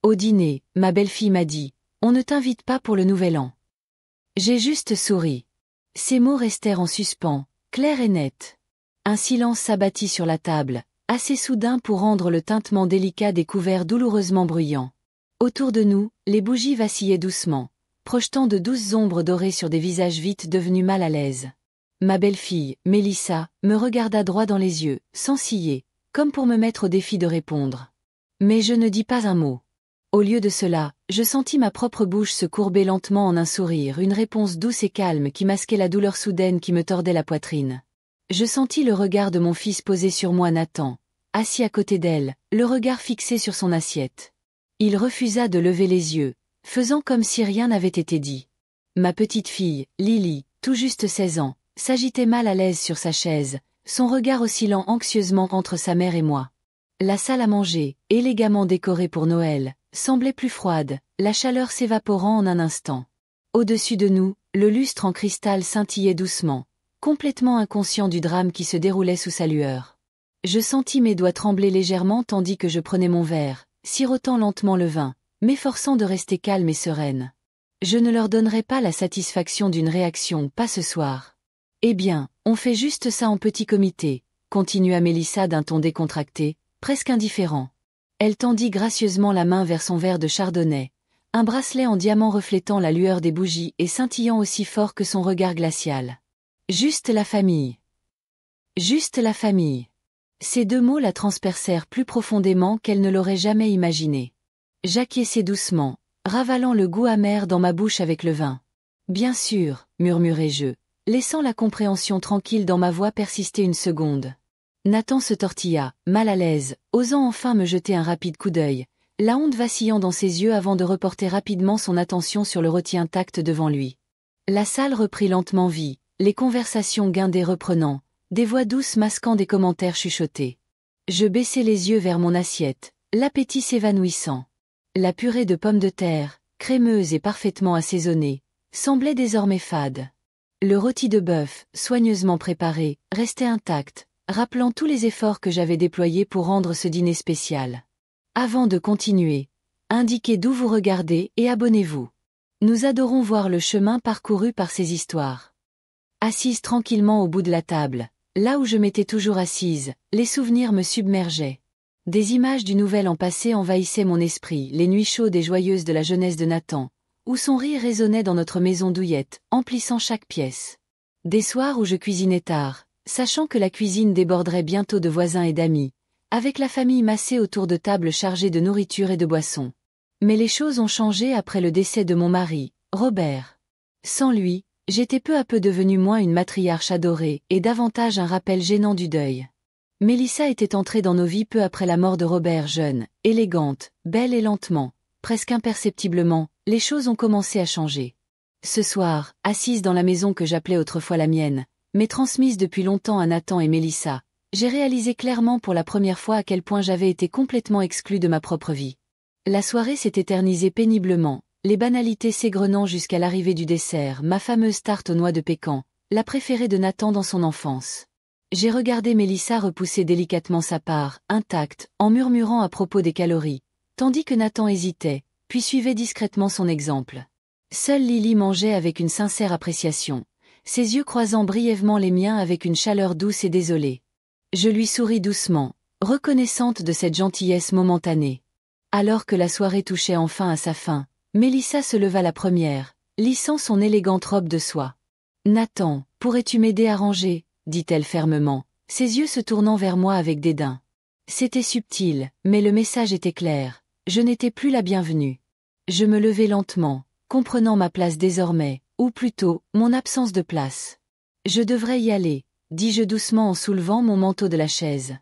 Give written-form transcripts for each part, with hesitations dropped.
Au dîner, ma belle-fille m'a dit, on ne t'invite pas pour le nouvel an. J'ai juste souri. Ces mots restèrent en suspens, clairs et nets. Un silence s'abattit sur la table, assez soudain pour rendre le tintement délicat des couverts douloureusement bruyant. Autour de nous, les bougies vacillaient doucement, projetant de douces ombres dorées sur des visages vite devenus mal à l'aise. Ma belle-fille, Mélissa, me regarda droit dans les yeux, sans ciller, comme pour me mettre au défi de répondre. Mais je ne dis pas un mot. Au lieu de cela, je sentis ma propre bouche se courber lentement en un sourire, une réponse douce et calme qui masquait la douleur soudaine qui me tordait la poitrine. Je sentis le regard de mon fils posé sur moi, Nathan, assis à côté d'elle, le regard fixé sur son assiette. Il refusa de lever les yeux, faisant comme si rien n'avait été dit. Ma petite fille, Lily, tout juste 16 ans, s'agitait mal à l'aise sur sa chaise, son regard oscillant anxieusement entre sa mère et moi. La salle à manger, élégamment décorée pour Noël, semblait plus froide, la chaleur s'évaporant en un instant. Au-dessus de nous, le lustre en cristal scintillait doucement, complètement inconscient du drame qui se déroulait sous sa lueur. Je sentis mes doigts trembler légèrement tandis que je prenais mon verre, sirotant lentement le vin, m'efforçant de rester calme et sereine. Je ne leur donnerai pas la satisfaction d'une réaction, pas ce soir. Eh bien, on fait juste ça en petit comité, continua Mélissa d'un ton décontracté, presque indifférent. Elle tendit gracieusement la main vers son verre de chardonnay, un bracelet en diamant reflétant la lueur des bougies et scintillant aussi fort que son regard glacial. Juste la famille. Juste la famille. Ces deux mots la transpercèrent plus profondément qu'elle ne l'aurait jamais imaginé. J'acquiesçai doucement, ravalant le goût amer dans ma bouche avec le vin. Bien sûr, murmurai-je, laissant la compréhension tranquille dans ma voix persister une seconde. Nathan se tortilla, mal à l'aise, osant enfin me jeter un rapide coup d'œil, la honte vacillant dans ses yeux avant de reporter rapidement son attention sur le rôti intact devant lui. La salle reprit lentement vie, les conversations guindées reprenant, des voix douces masquant des commentaires chuchotés. Je baissai les yeux vers mon assiette, l'appétit s'évanouissant. La purée de pommes de terre, crémeuse et parfaitement assaisonnée, semblait désormais fade. Le rôti de bœuf, soigneusement préparé, restait intact, rappelant tous les efforts que j'avais déployés pour rendre ce dîner spécial. Avant de continuer, indiquez d'où vous regardez et abonnez-vous. Nous adorons voir le chemin parcouru par ces histoires. Assise tranquillement au bout de la table, là où je m'étais toujours assise, les souvenirs me submergeaient. Des images du nouvel an passé envahissaient mon esprit, les nuits chaudes et joyeuses de la jeunesse de Nathan, où son rire résonnait dans notre maison douillette, emplissant chaque pièce. Des soirs où je cuisinais tard, sachant que la cuisine déborderait bientôt de voisins et d'amis, avec la famille massée autour de tables chargées de nourriture et de boissons. Mais les choses ont changé après le décès de mon mari, Robert. Sans lui, j'étais peu à peu devenue moins une matriarche adorée et davantage un rappel gênant du deuil. Mélissa était entrée dans nos vies peu après la mort de Robert, jeune, élégante, belle et lentement, presque imperceptiblement, les choses ont commencé à changer. Ce soir, assise dans la maison que j'appelais autrefois la mienne, mais transmise depuis longtemps à Nathan et Mélissa, j'ai réalisé clairement pour la première fois à quel point j'avais été complètement exclue de ma propre vie. La soirée s'est éternisée péniblement, les banalités s'égrenant jusqu'à l'arrivée du dessert, ma fameuse tarte aux noix de pécan, la préférée de Nathan dans son enfance. J'ai regardé Mélissa repousser délicatement sa part, intacte, en murmurant à propos des calories, tandis que Nathan hésitait, puis suivait discrètement son exemple. Seule Lily mangeait avec une sincère appréciation, ses yeux croisant brièvement les miens avec une chaleur douce et désolée. Je lui souris doucement, reconnaissante de cette gentillesse momentanée. Alors que la soirée touchait enfin à sa fin, Mélissa se leva la première, lissant son élégante robe de soie. « Nathan, pourrais-tu m'aider à ranger ?» dit-elle fermement, ses yeux se tournant vers moi avec dédain. C'était subtil, mais le message était clair, je n'étais plus la bienvenue. Je me levai lentement, comprenant ma place désormais, ou plutôt, mon absence de place. Je devrais y aller, dis-je doucement en soulevant mon manteau de la chaise.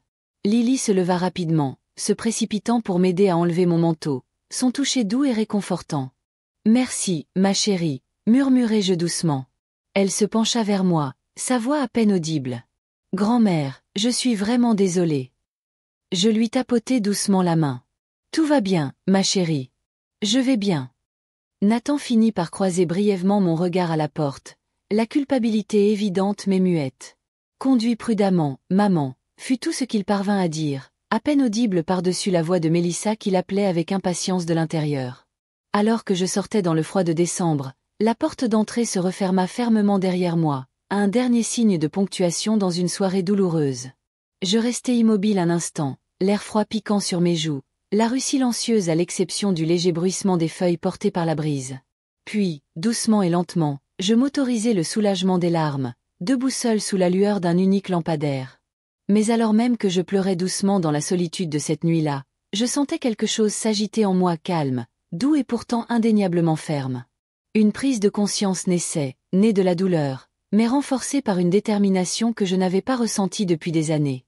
Lily se leva rapidement, se précipitant pour m'aider à enlever mon manteau, son toucher doux et réconfortant. « Merci, ma chérie », murmurai-je doucement. Elle se pencha vers moi, sa voix à peine audible. « Grand-mère, je suis vraiment désolée. » Je lui tapotai doucement la main. « Tout va bien, ma chérie. Je vais bien. » Nathan finit par croiser brièvement mon regard à la porte, la culpabilité évidente mais muette. « Conduis prudemment, maman », fut tout ce qu'il parvint à dire, à peine audible par-dessus la voix de Mélissa qui l'appelait avec impatience de l'intérieur. Alors que je sortais dans le froid de décembre, la porte d'entrée se referma fermement derrière moi, un dernier signe de ponctuation dans une soirée douloureuse. Je restai immobile un instant, l'air froid piquant sur mes joues, la rue silencieuse à l'exception du léger bruissement des feuilles portées par la brise. Puis, doucement et lentement, je m'autorisai le soulagement des larmes, debout seul sous la lueur d'un unique lampadaire. Mais alors même que je pleurais doucement dans la solitude de cette nuit-là, je sentais quelque chose s'agiter en moi calme, doux et pourtant indéniablement ferme. Une prise de conscience naissait, née de la douleur, mais renforcée par une détermination que je n'avais pas ressentie depuis des années.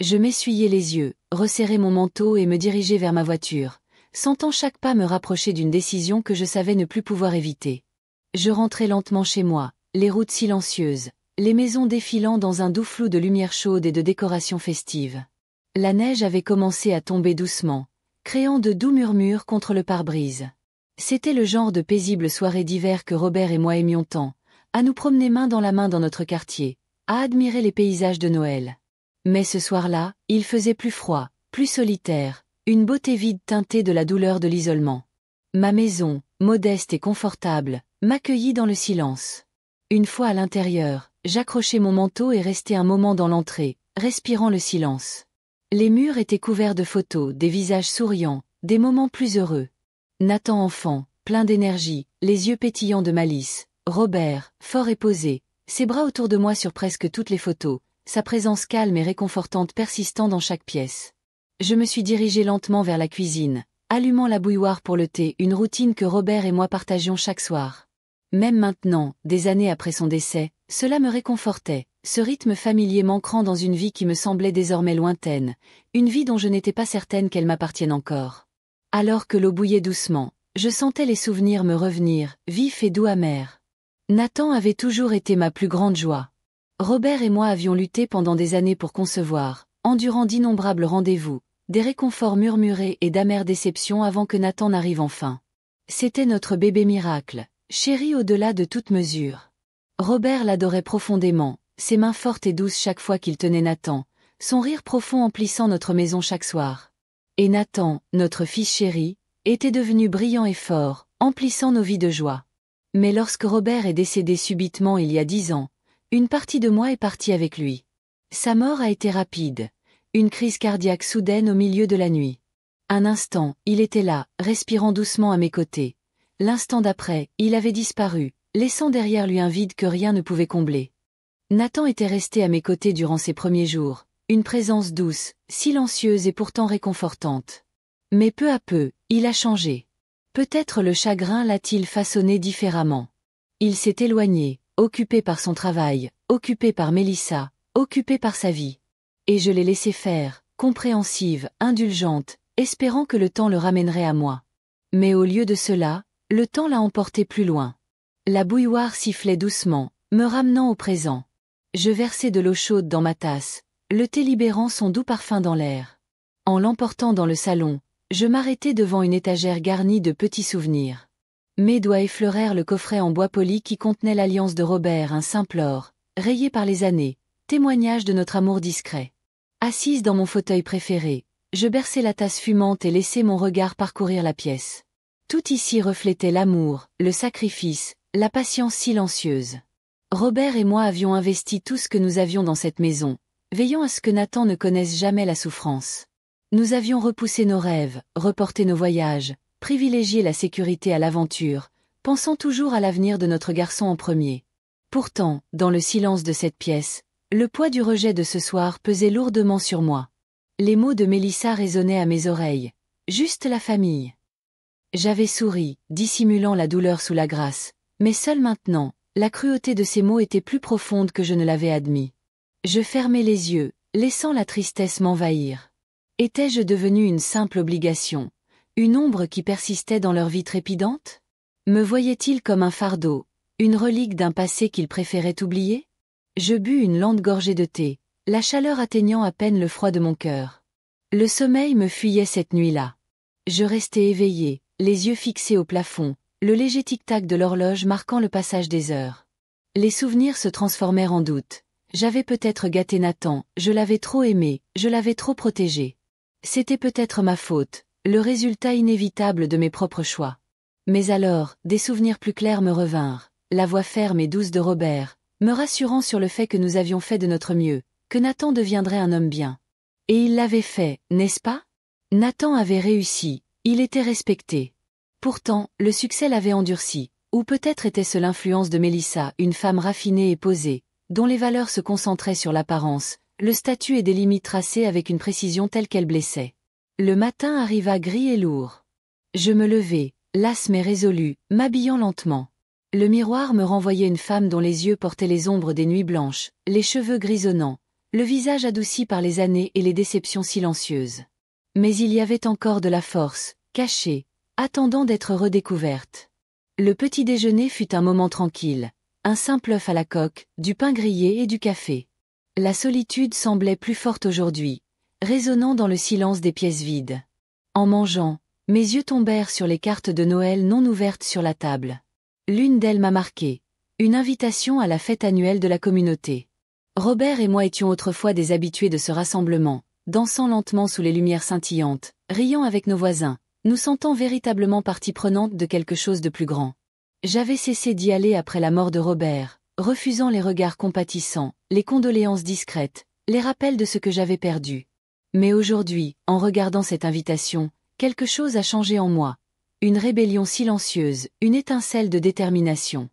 Je m'essuyai les yeux, resserrai mon manteau et me dirigeai vers ma voiture, sentant chaque pas me rapprocher d'une décision que je savais ne plus pouvoir éviter. Je rentrai lentement chez moi, les routes silencieuses, les maisons défilant dans un doux flou de lumière chaude et de décorations festives. La neige avait commencé à tomber doucement, créant de doux murmures contre le pare-brise. C'était le genre de paisible soirée d'hiver que Robert et moi aimions tant, à nous promener main dans la main dans notre quartier, à admirer les paysages de Noël. Mais ce soir-là, il faisait plus froid, plus solitaire, une beauté vide teintée de la douleur de l'isolement. Ma maison, modeste et confortable, m'accueillit dans le silence. Une fois à l'intérieur, j'accrochai mon manteau et restai un moment dans l'entrée, respirant le silence. Les murs étaient couverts de photos, des visages souriants, des moments plus heureux. Nathan enfant, plein d'énergie, les yeux pétillants de malice, Robert, fort et posé, ses bras autour de moi sur presque toutes les photos, sa présence calme et réconfortante persistant dans chaque pièce. Je me suis dirigé lentement vers la cuisine, allumant la bouilloire pour le thé, une routine que Robert et moi partagions chaque soir. Même maintenant, des années après son décès, cela me réconfortait, ce rythme familier m'ancrant dans une vie qui me semblait désormais lointaine, une vie dont je n'étais pas certaine qu'elle m'appartienne encore. Alors que l'eau bouillait doucement, je sentais les souvenirs me revenir, vifs et doux amers. Nathan avait toujours été ma plus grande joie. Robert et moi avions lutté pendant des années pour concevoir, endurant d'innombrables rendez-vous, des réconforts murmurés et d'amères déceptions avant que Nathan n'arrive enfin. C'était notre bébé miracle, chéri au-delà de toute mesure. Robert l'adorait profondément, ses mains fortes et douces chaque fois qu'il tenait Nathan, son rire profond emplissant notre maison chaque soir. Et Nathan, notre fils chéri, était devenu brillant et fort, emplissant nos vies de joie. Mais lorsque Robert est décédé subitement il y a 10 ans, une partie de moi est partie avec lui. Sa mort a été rapide, une crise cardiaque soudaine au milieu de la nuit. Un instant, il était là, respirant doucement à mes côtés. L'instant d'après, il avait disparu, laissant derrière lui un vide que rien ne pouvait combler. Nathan était resté à mes côtés durant ces premiers jours, une présence douce, silencieuse et pourtant réconfortante. Mais peu à peu, il a changé. Peut-être le chagrin l'a-t-il façonné différemment. Il s'est éloigné, occupé par son travail, occupé par Mélissa, occupé par sa vie. Et je l'ai laissé faire, compréhensive, indulgente, espérant que le temps le ramènerait à moi. Mais au lieu de cela, le temps l'a emporté plus loin. La bouilloire sifflait doucement, me ramenant au présent. Je versai de l'eau chaude dans ma tasse, le thé libérant son doux parfum dans l'air. En l'emportant dans le salon, je m'arrêtai devant une étagère garnie de petits souvenirs. Mes doigts effleurèrent le coffret en bois poli qui contenait l'alliance de Robert, un simple or, rayé par les années, témoignage de notre amour discret. Assise dans mon fauteuil préféré, je berçai la tasse fumante et laissai mon regard parcourir la pièce. Tout ici reflétait l'amour, le sacrifice, la patience silencieuse. Robert et moi avions investi tout ce que nous avions dans cette maison, veillant à ce que Nathan ne connaisse jamais la souffrance. Nous avions repoussé nos rêves, reporté nos voyages, privilégié la sécurité à l'aventure, pensant toujours à l'avenir de notre garçon en premier. Pourtant, dans le silence de cette pièce, le poids du rejet de ce soir pesait lourdement sur moi. Les mots de Mélissa résonnaient à mes oreilles. Juste la famille. J'avais souri, dissimulant la douleur sous la grâce, mais seule maintenant, la cruauté de ces mots était plus profonde que je ne l'avais admis. Je fermai les yeux, laissant la tristesse m'envahir. Étais-je devenue une simple obligation, une ombre qui persistait dans leur vie trépidante? Me voyaient-ils comme un fardeau, une relique d'un passé qu'ils préféraient oublier? Je bus une lente gorgée de thé, la chaleur atteignant à peine le froid de mon cœur. Le sommeil me fuyait cette nuit-là. Je restai éveillée, les yeux fixés au plafond, le léger tic-tac de l'horloge marquant le passage des heures. Les souvenirs se transformèrent en doutes. J'avais peut-être gâté Nathan, je l'avais trop aimé, je l'avais trop protégé. C'était peut-être ma faute, le résultat inévitable de mes propres choix. Mais alors, des souvenirs plus clairs me revinrent, la voix ferme et douce de Robert, me rassurant sur le fait que nous avions fait de notre mieux, que Nathan deviendrait un homme bien. Et il l'avait fait, n'est-ce pas? Nathan avait réussi, il était respecté. Pourtant, le succès l'avait endurci, ou peut-être était-ce l'influence de Mélissa, une femme raffinée et posée, dont les valeurs se concentraient sur l'apparence, le statut et des limites tracées avec une précision telle qu'elle blessait. Le matin arriva gris et lourd. Je me levai, lasse mais résolue, m'habillant lentement. Le miroir me renvoyait une femme dont les yeux portaient les ombres des nuits blanches, les cheveux grisonnants, le visage adouci par les années et les déceptions silencieuses. Mais il y avait encore de la force, cachée, attendant d'être redécouverte. Le petit déjeuner fut un moment tranquille, un simple œuf à la coque, du pain grillé et du café. La solitude semblait plus forte aujourd'hui, résonnant dans le silence des pièces vides. En mangeant, mes yeux tombèrent sur les cartes de Noël non ouvertes sur la table. L'une d'elles m'a marqué, une invitation à la fête annuelle de la communauté. Robert et moi étions autrefois des habitués de ce rassemblement, dansant lentement sous les lumières scintillantes, riant avec nos voisins, nous sentant véritablement partie prenante de quelque chose de plus grand. J'avais cessé d'y aller après la mort de Robert, refusant les regards compatissants, les condoléances discrètes, les rappels de ce que j'avais perdu. Mais aujourd'hui, en regardant cette invitation, quelque chose a changé en moi. Une rébellion silencieuse, une étincelle de détermination.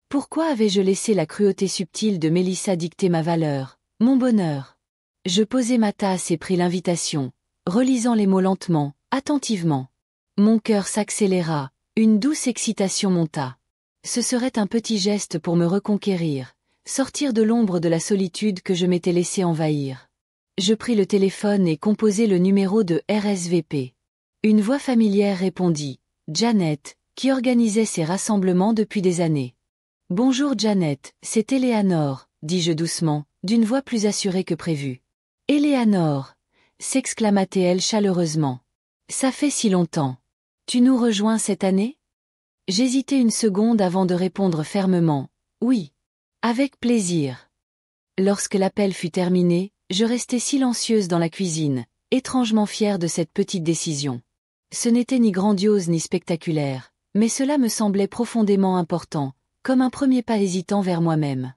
Pourquoi avais-je laissé la cruauté subtile de Mélissa dicter ma valeur, mon bonheur? Je posai ma tasse et pris l'invitation, relisant les mots lentement, attentivement. Mon cœur s'accéléra, une douce excitation monta. Ce serait un petit geste pour me reconquérir, sortir de l'ombre de la solitude que je m'étais laissé envahir. Je pris le téléphone et composai le numéro de RSVP. Une voix familière répondit, Janet, qui organisait ces rassemblements depuis des années. Bonjour Janet, c'est Éléanore, dis-je doucement, d'une voix plus assurée que prévu. Éléanore, s'exclama-t-elle chaleureusement. Ça fait si longtemps. Tu nous rejoins cette année? J'hésitai une seconde avant de répondre fermement, oui. Avec plaisir. Lorsque l'appel fut terminé, je restai silencieuse dans la cuisine, étrangement fière de cette petite décision. Ce n'était ni grandiose ni spectaculaire, mais cela me semblait profondément important, comme un premier pas hésitant vers moi-même.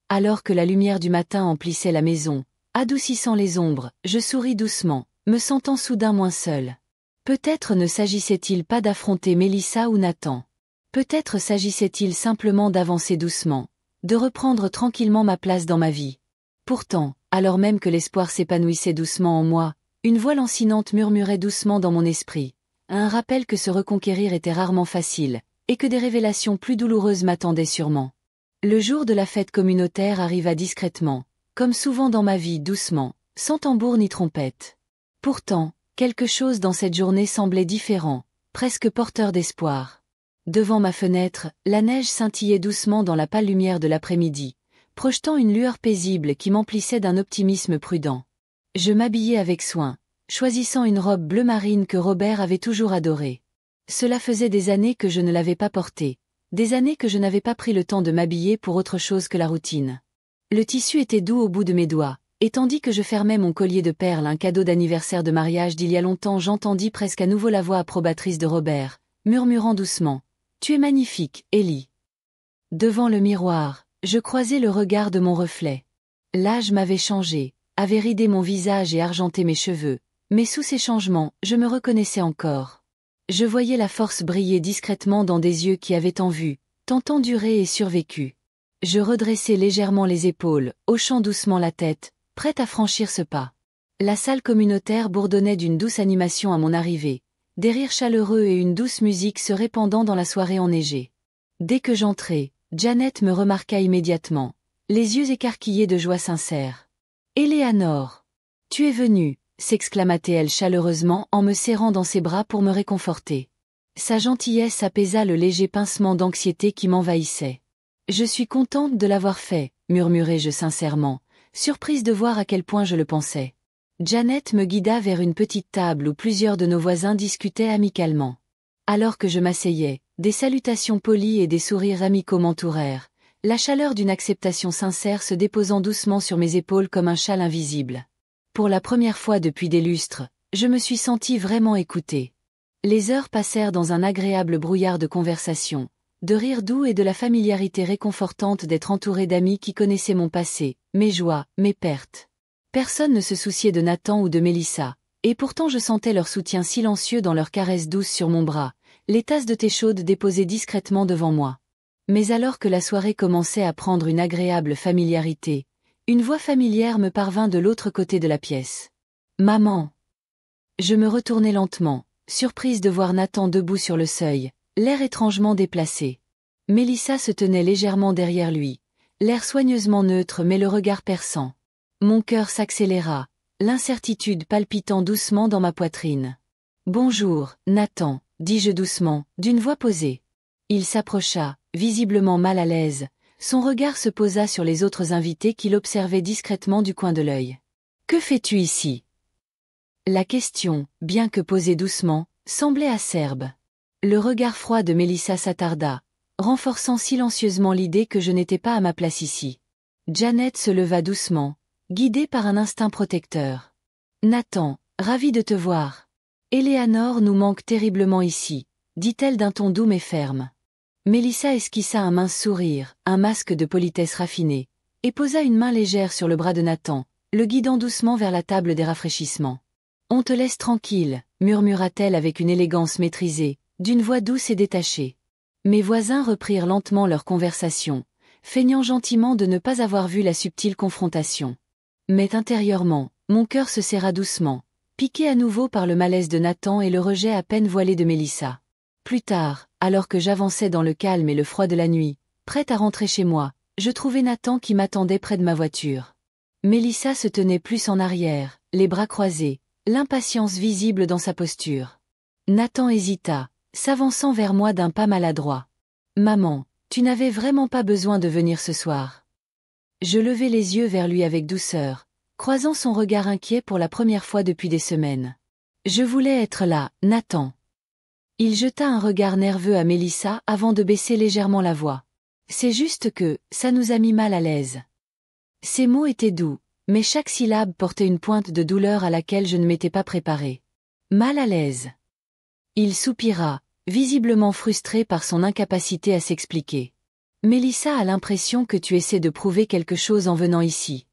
Alors que la lumière du matin emplissait la maison, adoucissant les ombres, je souris doucement, me sentant soudain moins seule. Peut-être ne s'agissait-il pas d'affronter Mélissa ou Nathan. Peut-être s'agissait-il simplement d'avancer doucement, de reprendre tranquillement ma place dans ma vie. Pourtant, alors même que l'espoir s'épanouissait doucement en moi, une voix lancinante murmurait doucement dans mon esprit, un rappel que se reconquérir était rarement facile, et que des révélations plus douloureuses m'attendaient sûrement. Le jour de la fête communautaire arriva discrètement, comme souvent dans ma vie doucement, sans tambour ni trompette. Pourtant, quelque chose dans cette journée semblait différent, presque porteur d'espoir. Devant ma fenêtre, la neige scintillait doucement dans la pâle lumière de l'après-midi, projetant une lueur paisible qui m'emplissait d'un optimisme prudent. Je m'habillai avec soin, choisissant une robe bleu marine que Robert avait toujours adorée. Cela faisait des années que je ne l'avais pas portée, des années que je n'avais pas pris le temps de m'habiller pour autre chose que la routine. Le tissu était doux au bout de mes doigts, et tandis que je fermais mon collier de perles, un cadeau d'anniversaire de mariage d'il y a longtemps, j'entendis presque à nouveau la voix approbatrice de Robert, murmurant doucement. Tu es magnifique, Ellie. Devant le miroir, je croisai le regard de mon reflet. L'âge m'avait changé, avait ridé mon visage et argenté mes cheveux, mais sous ces changements, je me reconnaissais encore. Je voyais la force briller discrètement dans des yeux qui avaient tant vu, tant enduré et survécu. Je redressai légèrement les épaules, hochant doucement la tête, prête à franchir ce pas. La salle communautaire bourdonnait d'une douce animation à mon arrivée. Des rires chaleureux et une douce musique se répandant dans la soirée enneigée. Dès que j'entrai, Janet me remarqua immédiatement, les yeux écarquillés de joie sincère. « Éléanore, tu es venue » s'exclama-t-elle chaleureusement en me serrant dans ses bras pour me réconforter. Sa gentillesse apaisa le léger pincement d'anxiété qui m'envahissait. « Je suis contente de l'avoir fait » murmurai-je sincèrement, surprise de voir à quel point je le pensais. Janet me guida vers une petite table où plusieurs de nos voisins discutaient amicalement. Alors que je m'asseyais, des salutations polies et des sourires amicaux m'entourèrent, la chaleur d'une acceptation sincère se déposant doucement sur mes épaules comme un châle invisible. Pour la première fois depuis des lustres, je me suis sentie vraiment écoutée. Les heures passèrent dans un agréable brouillard de conversation, de rires doux et de la familiarité réconfortante d'être entourée d'amis qui connaissaient mon passé, mes joies, mes pertes. Personne ne se souciait de Nathan ou de Mélissa, et pourtant je sentais leur soutien silencieux dans leurs caresses douces sur mon bras, les tasses de thé chaude déposées discrètement devant moi. Mais alors que la soirée commençait à prendre une agréable familiarité, une voix familière me parvint de l'autre côté de la pièce. « Maman !» Je me retournai lentement, surprise de voir Nathan debout sur le seuil, l'air étrangement déplacé. Mélissa se tenait légèrement derrière lui, l'air soigneusement neutre mais le regard perçant. Mon cœur s'accéléra, l'incertitude palpitant doucement dans ma poitrine. « Bonjour, Nathan », dis-je doucement, d'une voix posée. Il s'approcha, visiblement mal à l'aise, son regard se posa sur les autres invités qui l'observaient discrètement du coin de l'œil. « Que fais-tu ici ?» La question, bien que posée doucement, semblait acerbe. Le regard froid de Mélissa s'attarda, renforçant silencieusement l'idée que je n'étais pas à ma place ici. Janet se leva doucement, guidée par un instinct protecteur. « Nathan, ravi de te voir. Éléanore nous manque terriblement ici, dit-elle d'un ton doux mais ferme. » Mélissa esquissa un mince sourire, un masque de politesse raffinée, et posa une main légère sur le bras de Nathan, le guidant doucement vers la table des rafraîchissements. « On te laisse tranquille, » murmura-t-elle avec une élégance maîtrisée, d'une voix douce et détachée. Mes voisins reprirent lentement leur conversation, feignant gentiment de ne pas avoir vu la subtile confrontation. Mais intérieurement, mon cœur se serra doucement, piqué à nouveau par le malaise de Nathan et le rejet à peine voilé de Mélissa. Plus tard, alors que j'avançais dans le calme et le froid de la nuit, prête à rentrer chez moi, je trouvai Nathan qui m'attendait près de ma voiture. Mélissa se tenait plus en arrière, les bras croisés, l'impatience visible dans sa posture. Nathan hésita, s'avançant vers moi d'un pas maladroit. « Maman, tu n'avais vraiment pas besoin de venir ce soir. » Je levai les yeux vers lui avec douceur, croisant son regard inquiet pour la première fois depuis des semaines. « Je voulais être là, Nathan. » Il jeta un regard nerveux à Mélissa avant de baisser légèrement la voix. « C'est juste que, ça nous a mis mal à l'aise. » Ces mots étaient doux, mais chaque syllabe portait une pointe de douleur à laquelle je ne m'étais pas préparée. « Mal à l'aise. » Il soupira, visiblement frustré par son incapacité à s'expliquer. « Mélissa a l'impression que tu essaies de prouver quelque chose en venant ici. »«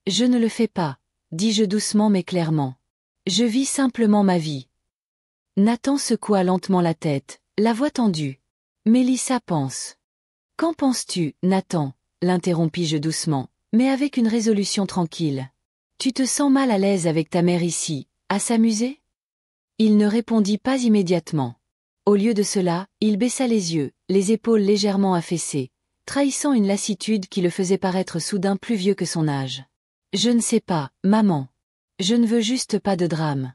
Je ne le fais pas, » dis-je doucement mais clairement. « Je vis simplement ma vie. » Nathan secoua lentement la tête, la voix tendue. « Mélissa pense. »« Qu'en penses-tu, Nathan ?» l'interrompis-je doucement, mais avec une résolution tranquille. « Tu te sens mal à l'aise avec ta mère ici, à s'amuser ?» Il ne répondit pas immédiatement. Au lieu de cela, il baissa les yeux, les épaules légèrement affaissées, trahissant une lassitude qui le faisait paraître soudain plus vieux que son âge. « Je ne sais pas, maman. Je ne veux juste pas de drame. »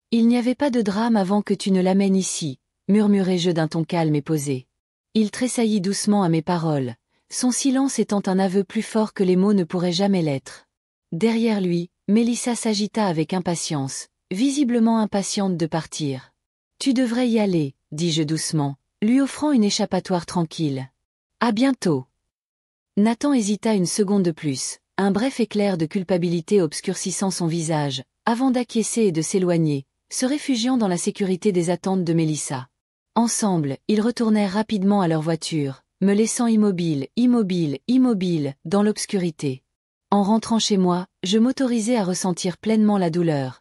« Il n'y avait pas de drame avant que tu ne l'amènes ici, » murmurai-je d'un ton calme et posé. Il tressaillit doucement à mes paroles, son silence étant un aveu plus fort que les mots ne pourraient jamais l'être. Derrière lui, Mélissa s'agita avec impatience, visiblement impatiente de partir. « Tu devrais y aller, » dis-je doucement, lui offrant une échappatoire tranquille. « À bientôt. » Nathan hésita une seconde de plus, un bref éclair de culpabilité obscurcissant son visage, avant d'acquiescer et de s'éloigner, se réfugiant dans la sécurité des attentes de Mélissa. Ensemble, ils retournèrent rapidement à leur voiture, me laissant immobile, dans l'obscurité. En rentrant chez moi, je m'autorisai à ressentir pleinement la douleur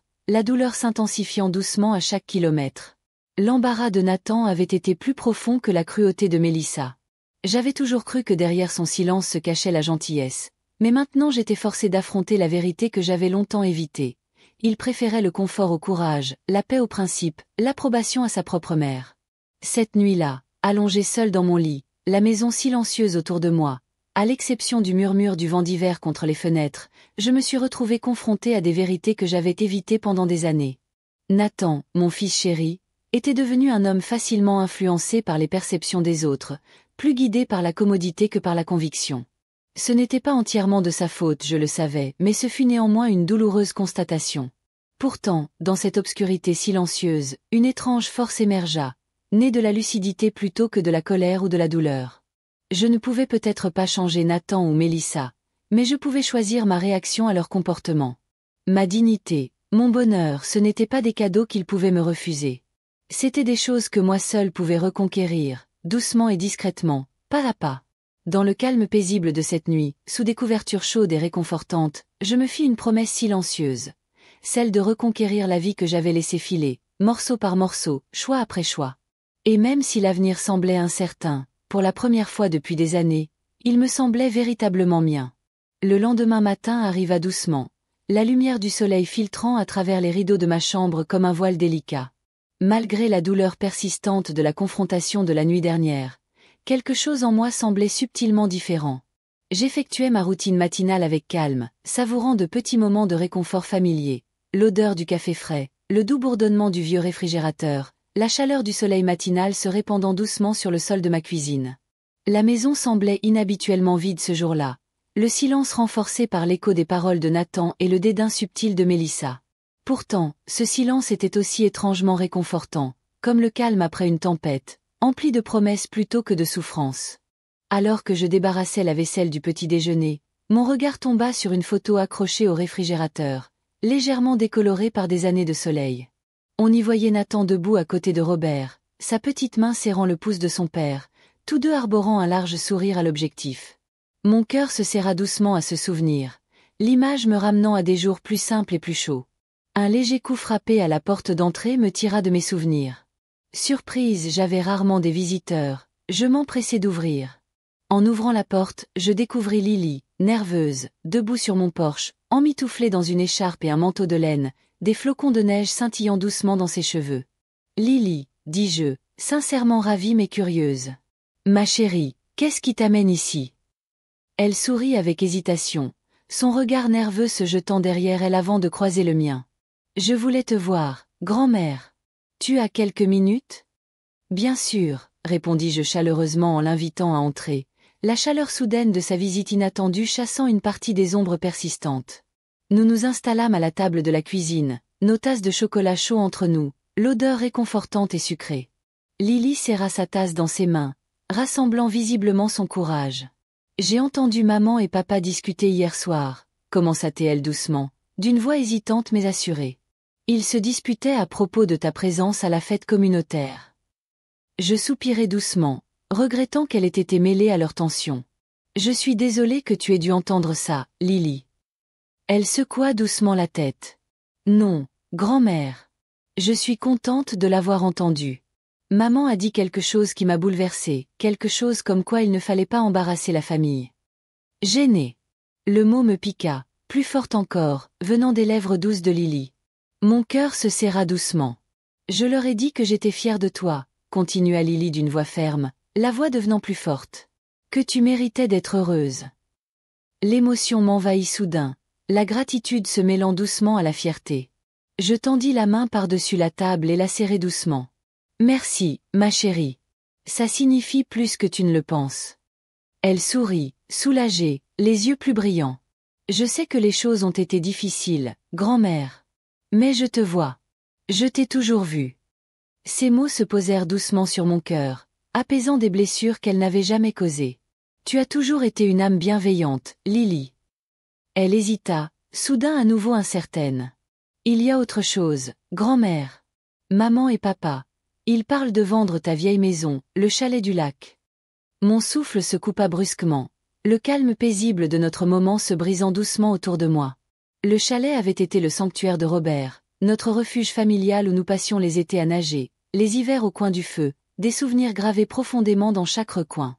s'intensifiant doucement à chaque kilomètre. L'embarras de Nathan avait été plus profond que la cruauté de Mélissa. J'avais toujours cru que derrière son silence se cachait la gentillesse, mais maintenant j'étais forcée d'affronter la vérité que j'avais longtemps évitée. Il préférait le confort au courage, la paix au principe, l'approbation à sa propre mère. Cette nuit-là, allongée seule dans mon lit, la maison silencieuse autour de moi, à l'exception du murmure du vent d'hiver contre les fenêtres, je me suis retrouvée confrontée à des vérités que j'avais évitées pendant des années. Nathan, mon fils chéri, était devenu un homme facilement influencé par les perceptions des autres, plus guidé par la commodité que par la conviction. Ce n'était pas entièrement de sa faute, je le savais, mais ce fut néanmoins une douloureuse constatation. Pourtant, dans cette obscurité silencieuse, une étrange force émergea, née de la lucidité plutôt que de la colère ou de la douleur. Je ne pouvais peut-être pas changer Nathan ou Mélissa, mais je pouvais choisir ma réaction à leur comportement. Ma dignité, Mon bonheur, ce n'était pas des cadeaux qu'il pouvait me refuser. C'étaient des choses que moi seul pouvais reconquérir, doucement et discrètement, pas à pas. Dans le calme paisible de cette nuit, sous des couvertures chaudes et réconfortantes, je me fis une promesse silencieuse. Celle de reconquérir la vie que j'avais laissée filer, morceau par morceau, choix après choix. Et même si l'avenir semblait incertain, pour la première fois depuis des années, il me semblait véritablement mien. Le lendemain matin arriva doucement, la lumière du soleil filtrant à travers les rideaux de ma chambre comme un voile délicat. Malgré la douleur persistante de la confrontation de la nuit dernière, quelque chose en moi semblait subtilement différent. J'effectuais ma routine matinale avec calme, savourant de petits moments de réconfort familier, l'odeur du café frais, le doux bourdonnement du vieux réfrigérateur, la chaleur du soleil matinal se répandant doucement sur le sol de ma cuisine. La maison semblait inhabituellement vide ce jour-là, le silence renforcé par l'écho des paroles de Nathan et le dédain subtil de Mélissa. Pourtant, ce silence était aussi étrangement réconfortant, comme le calme après une tempête, empli de promesses plutôt que de souffrances. Alors que je débarrassais la vaisselle du petit déjeuner, mon regard tomba sur une photo accrochée au réfrigérateur, légèrement décolorée par des années de soleil. On y voyait Nathan debout à côté de Robert, sa petite main serrant le pouce de son père, tous deux arborant un large sourire à l'objectif. Mon cœur se serra doucement à ce souvenir, l'image me ramenant à des jours plus simples et plus chauds. Un léger coup frappé à la porte d'entrée me tira de mes souvenirs. Surprise, j'avais rarement des visiteurs, je m'empressai d'ouvrir. En ouvrant la porte, je découvris Lily, nerveuse, debout sur mon porche, emmitouflée dans une écharpe et un manteau de laine, des flocons de neige scintillant doucement dans ses cheveux. « Lily, dis-je, sincèrement ravie mais curieuse. Ma chérie, qu'est-ce qui t'amène ici ?» Elle sourit avec hésitation, son regard nerveux se jetant derrière elle avant de croiser le mien. « Je voulais te voir, grand-mère. Tu as quelques minutes ?» « Bien sûr, » répondis-je chaleureusement en l'invitant à entrer, la chaleur soudaine de sa visite inattendue chassant une partie des ombres persistantes. Nous nous installâmes à la table de la cuisine, nos tasses de chocolat chaud entre nous, l'odeur réconfortante et sucrée. Lily serra sa tasse dans ses mains, rassemblant visiblement son courage. « J'ai entendu maman et papa discuter hier soir, » commença-t-elle doucement, d'une voix hésitante mais assurée. « Ils se disputaient à propos de ta présence à la fête communautaire. » Je soupirai doucement, regrettant qu'elle ait été mêlée à leur tension. « Je suis désolée que tu aies dû entendre ça, Lily. » Elle secoua doucement la tête. « Non, grand-mère. Je suis contente de l'avoir entendu. Maman a dit quelque chose qui m'a bouleversée, quelque chose comme quoi il ne fallait pas embarrasser la famille. » Gênée. Le mot me piqua, plus fort encore, venant des lèvres douces de Lily. Mon cœur se serra doucement. « Je leur ai dit que j'étais fière de toi, » continua Lily d'une voix ferme, la voix devenant plus forte. « Que tu méritais d'être heureuse. » L'émotion m'envahit soudain, la gratitude se mêlant doucement à la fierté. Je tendis la main par-dessus la table et la serrai doucement. « Merci, ma chérie. Ça signifie plus que tu ne le penses. » Elle sourit, soulagée, les yeux plus brillants. « Je sais que les choses ont été difficiles, grand-mère. Mais je te vois. Je t'ai toujours vue. » Ces mots se posèrent doucement sur mon cœur, apaisant des blessures qu'elle n'avait jamais causées. « Tu as toujours été une âme bienveillante, Lily. » Elle hésita, soudain à nouveau incertaine. « Il y a autre chose, grand-mère. Maman et papa. Ils parlent de vendre ta vieille maison, le chalet du lac. » Mon souffle se coupa brusquement, le calme paisible de notre moment se brisant doucement autour de moi. Le chalet avait été le sanctuaire de Robert, notre refuge familial où nous passions les étés à nager, les hivers au coin du feu, des souvenirs gravés profondément dans chaque recoin.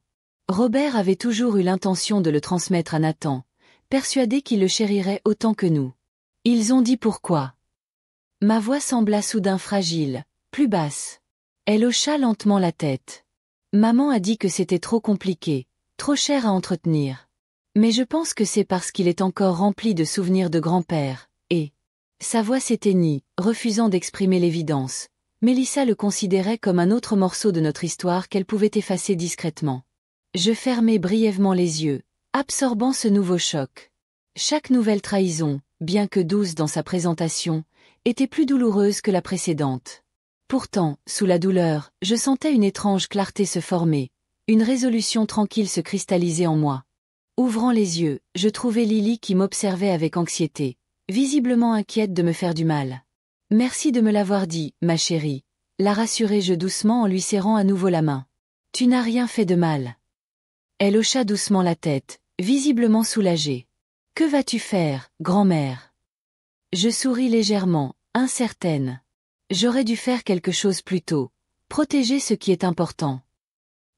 Robert avait toujours eu l'intention de le transmettre à Nathan, persuadé qu'il le chérirait autant que nous. Ils ont dit pourquoi. Ma voix sembla soudain fragile, plus basse. Elle hocha lentement la tête. Maman a dit que c'était trop compliqué, trop cher à entretenir. Mais je pense que c'est parce qu'il est encore rempli de souvenirs de grand-père, et... Sa voix s'éteignit, refusant d'exprimer l'évidence. Mélissa le considérait comme un autre morceau de notre histoire qu'elle pouvait effacer discrètement. Je fermai brièvement les yeux, absorbant ce nouveau choc. Chaque nouvelle trahison, bien que douce dans sa présentation, était plus douloureuse que la précédente. Pourtant, sous la douleur, je sentais une étrange clarté se former, une résolution tranquille se cristalliser en moi. Ouvrant les yeux, je trouvai Lily qui m'observait avec anxiété, visiblement inquiète de me faire du mal. Merci de me l'avoir dit, ma chérie, la rassurai-je doucement en lui serrant à nouveau la main. Tu n'as rien fait de mal. Elle hocha doucement la tête, visiblement soulagée. Que vas-tu faire, grand-mère? Je souris légèrement, incertaine. J'aurais dû faire quelque chose plus tôt, protéger ce qui est important.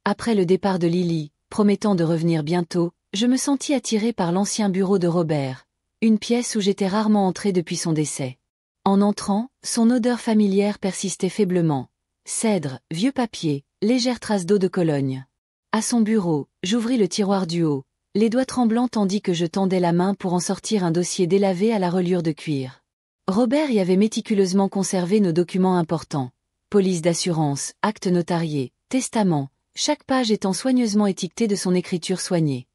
Après le départ de Lily, promettant de revenir bientôt, je me sentis attirée par l'ancien bureau de Robert, une pièce où j'étais rarement entrée depuis son décès. En entrant, son odeur familière persistait faiblement. Cèdre, vieux papier, légère trace d'eau de Cologne. À son bureau, j'ouvris le tiroir du haut, les doigts tremblants tandis que je tendais la main pour en sortir un dossier délavé à la reliure de cuir. Robert y avait méticuleusement conservé nos documents importants. Police d'assurance, actes notariés, testament, chaque page étant soigneusement étiquetée de son écriture soignée.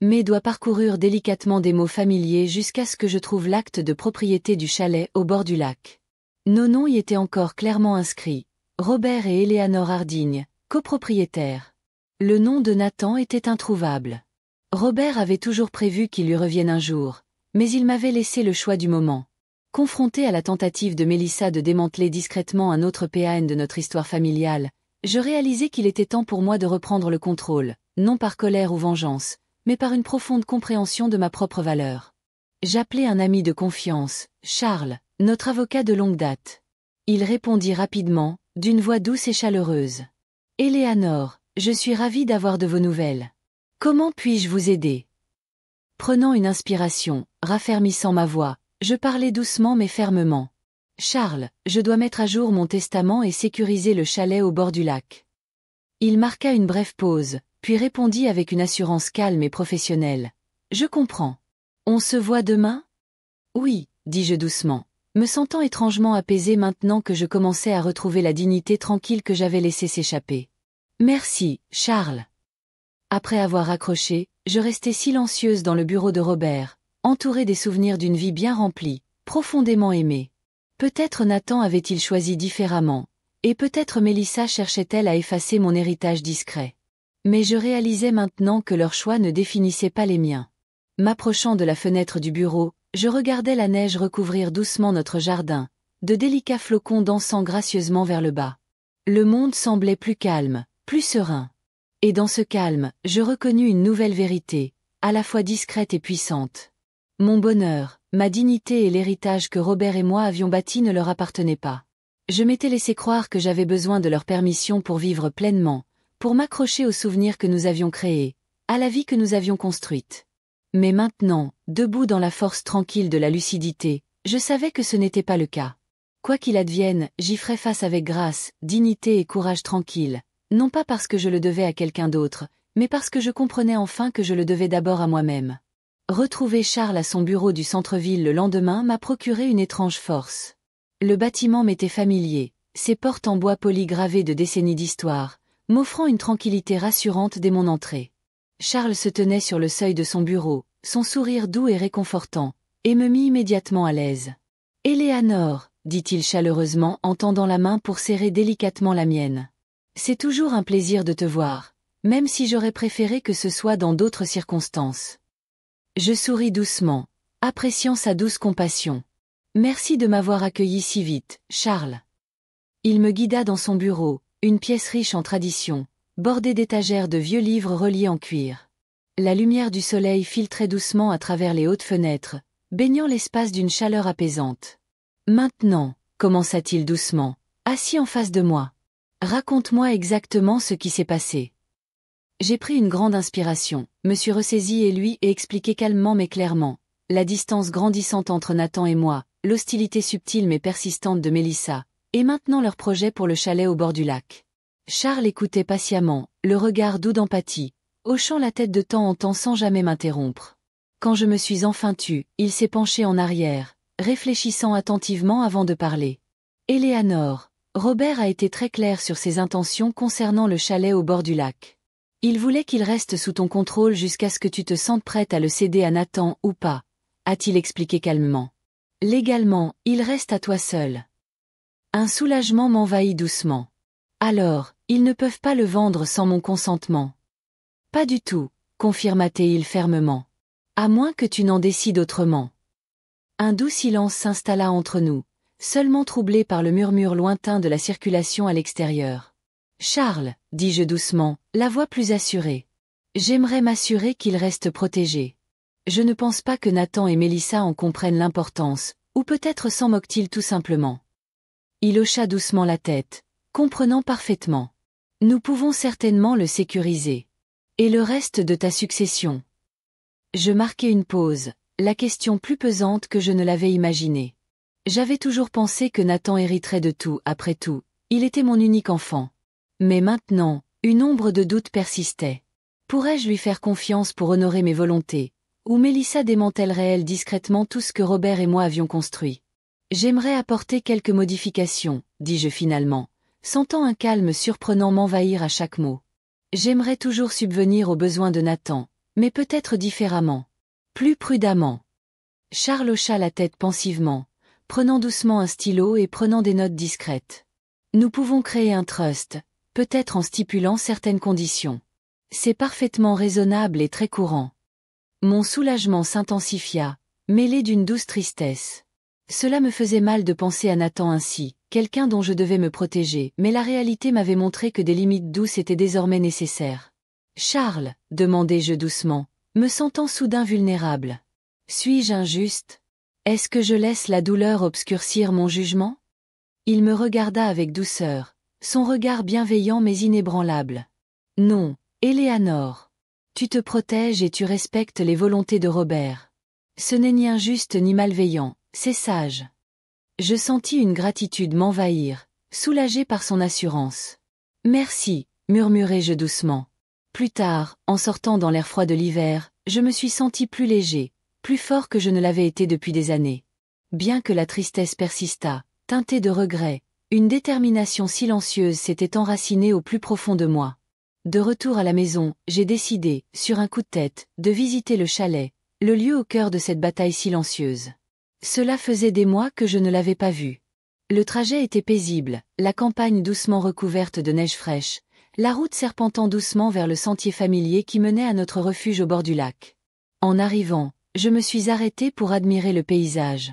Mes doigts parcoururent délicatement des mots familiers jusqu'à ce que je trouve l'acte de propriété du chalet au bord du lac. Nos noms y étaient encore clairement inscrits. Robert et Eleanor Harding, copropriétaires. Le nom de Nathan était introuvable. Robert avait toujours prévu qu'il lui revienne un jour, mais il m'avait laissé le choix du moment. Confronté à la tentative de Mélissa de démanteler discrètement un autre PAN de notre histoire familiale, je réalisais qu'il était temps pour moi de reprendre le contrôle, non par colère ou vengeance, mais par une profonde compréhension de ma propre valeur. J'appelai un ami de confiance, Charles, notre avocat de longue date. Il répondit rapidement, d'une voix douce et chaleureuse. « Eleanor, je suis ravie d'avoir de vos nouvelles. Comment puis-je vous aider ?» Prenant une inspiration, raffermissant ma voix, je parlais doucement mais fermement. « Charles, je dois mettre à jour mon testament et sécuriser le chalet au bord du lac. » Il marqua une brève pause, puis répondit avec une assurance calme et professionnelle. « Je comprends. On se voit demain ?» « Oui, » dis-je doucement, me sentant étrangement apaisée maintenant que je commençais à retrouver la dignité tranquille que j'avais laissée s'échapper. « Merci, Charles. » Après avoir raccroché, je restai silencieuse dans le bureau de Robert, entourée des souvenirs d'une vie bien remplie, profondément aimée. Peut-être Nathan avait-il choisi différemment, et peut-être Mélissa cherchait-elle à effacer mon héritage discret. Mais je réalisais maintenant que leur choix ne définissait pas les miens. M'approchant de la fenêtre du bureau, je regardais la neige recouvrir doucement notre jardin, de délicats flocons dansant gracieusement vers le bas. Le monde semblait plus calme, plus serein. Et dans ce calme, je reconnus une nouvelle vérité, à la fois discrète et puissante. Mon bonheur, ma dignité et l'héritage que Robert et moi avions bâti ne leur appartenaient pas. Je m'étais laissé croire que j'avais besoin de leur permission pour vivre pleinement, pour m'accrocher aux souvenirs que nous avions créés, à la vie que nous avions construite. Mais maintenant, debout dans la force tranquille de la lucidité, je savais que ce n'était pas le cas. Quoi qu'il advienne, j'y ferais face avec grâce, dignité et courage tranquille, non pas parce que je le devais à quelqu'un d'autre, mais parce que je comprenais enfin que je le devais d'abord à moi-même. Retrouver Charles à son bureau du centre-ville le lendemain m'a procuré une étrange force. Le bâtiment m'était familier, ses portes en bois poli gravées de décennies d'histoire, m'offrant une tranquillité rassurante dès mon entrée. Charles se tenait sur le seuil de son bureau, son sourire doux et réconfortant, et me mit immédiatement à l'aise. « Eleanor, » dit-il chaleureusement en tendant la main pour serrer délicatement la mienne. « C'est toujours un plaisir de te voir, même si j'aurais préféré que ce soit dans d'autres circonstances. » Je souris doucement, appréciant sa douce compassion. « Merci de m'avoir accueilli si vite, Charles. » Il me guida dans son bureau, une pièce riche en traditions, bordée d'étagères de vieux livres reliés en cuir. La lumière du soleil filtrait doucement à travers les hautes fenêtres, baignant l'espace d'une chaleur apaisante. « Maintenant, » commença-t-il doucement, assis en face de moi. « Raconte-moi exactement ce qui s'est passé. » J'ai pris une grande inspiration, me suis ressaisie et lui ai expliqué calmement mais clairement, la distance grandissante entre Nathan et moi, l'hostilité subtile mais persistante de Mélissa, et maintenant leur projet pour le chalet au bord du lac. Charles écoutait patiemment, le regard doux d'empathie, hochant la tête de temps en temps sans jamais m'interrompre. Quand je me suis enfin tue, il s'est penché en arrière, réfléchissant attentivement avant de parler. « Eleanor, Robert a été très clair sur ses intentions concernant le chalet au bord du lac. Il voulait qu'il reste sous ton contrôle jusqu'à ce que tu te sentes prête à le céder à Nathan ou pas, a-t-il expliqué calmement. Légalement, il reste à toi seul. » Un soulagement m'envahit doucement. « Alors, ils ne peuvent pas le vendre sans mon consentement. » « Pas du tout, confirma-t-il fermement. « À moins que tu n'en décides autrement. » Un doux silence s'installa entre nous, seulement troublé par le murmure lointain de la circulation à l'extérieur. « Charles, dis-je doucement, la voix plus assurée. J'aimerais m'assurer qu'il reste protégé. Je ne pense pas que Nathan et Mélissa en comprennent l'importance, ou peut-être s'en moquent-ils tout simplement. » Il hocha doucement la tête, comprenant parfaitement. « Nous pouvons certainement le sécuriser. Et le reste de ta succession ?» Je marquai une pause, la question plus pesante que je ne l'avais imaginée. J'avais toujours pensé que Nathan hériterait de tout, après tout, il était mon unique enfant. Mais maintenant, une ombre de doute persistait. Pourrais-je lui faire confiance pour honorer mes volontés, ou Mélissa démantèlerait-elle discrètement tout ce que Robert et moi avions construit? J'aimerais apporter quelques modifications, dis-je finalement, sentant un calme surprenant m'envahir à chaque mot. J'aimerais toujours subvenir aux besoins de Nathan, mais peut-être différemment. Plus prudemment. Charles hocha la tête pensivement, prenant doucement un stylo et prenant des notes discrètes. Nous pouvons créer un trust, peut-être en stipulant certaines conditions. C'est parfaitement raisonnable et très courant. Mon soulagement s'intensifia, mêlé d'une douce tristesse. Cela me faisait mal de penser à Nathan ainsi, quelqu'un dont je devais me protéger, mais la réalité m'avait montré que des limites douces étaient désormais nécessaires. « Charles, demandai-je doucement, me sentant soudain vulnérable. Suis-je injuste? Est-ce que je laisse la douleur obscurcir mon jugement? » Il me regarda avec douceur, son regard bienveillant mais inébranlable. « Non, Éléanore. Tu te protèges et tu respectes les volontés de Robert. Ce n'est ni injuste ni malveillant, c'est sage. » Je sentis une gratitude m'envahir, soulagée par son assurance. « Merci, murmurai-je doucement. Plus tard, en sortant dans l'air froid de l'hiver, je me suis senti plus léger, plus fort que je ne l'avais été depuis des années. Bien que la tristesse persistât, teintée de regret, une détermination silencieuse s'était enracinée au plus profond de moi. De retour à la maison, j'ai décidé, sur un coup de tête, de visiter le chalet, le lieu au cœur de cette bataille silencieuse. Cela faisait des mois que je ne l'avais pas vu. Le trajet était paisible, la campagne doucement recouverte de neige fraîche, la route serpentant doucement vers le sentier familier qui menait à notre refuge au bord du lac. En arrivant, je me suis arrêté pour admirer le paysage.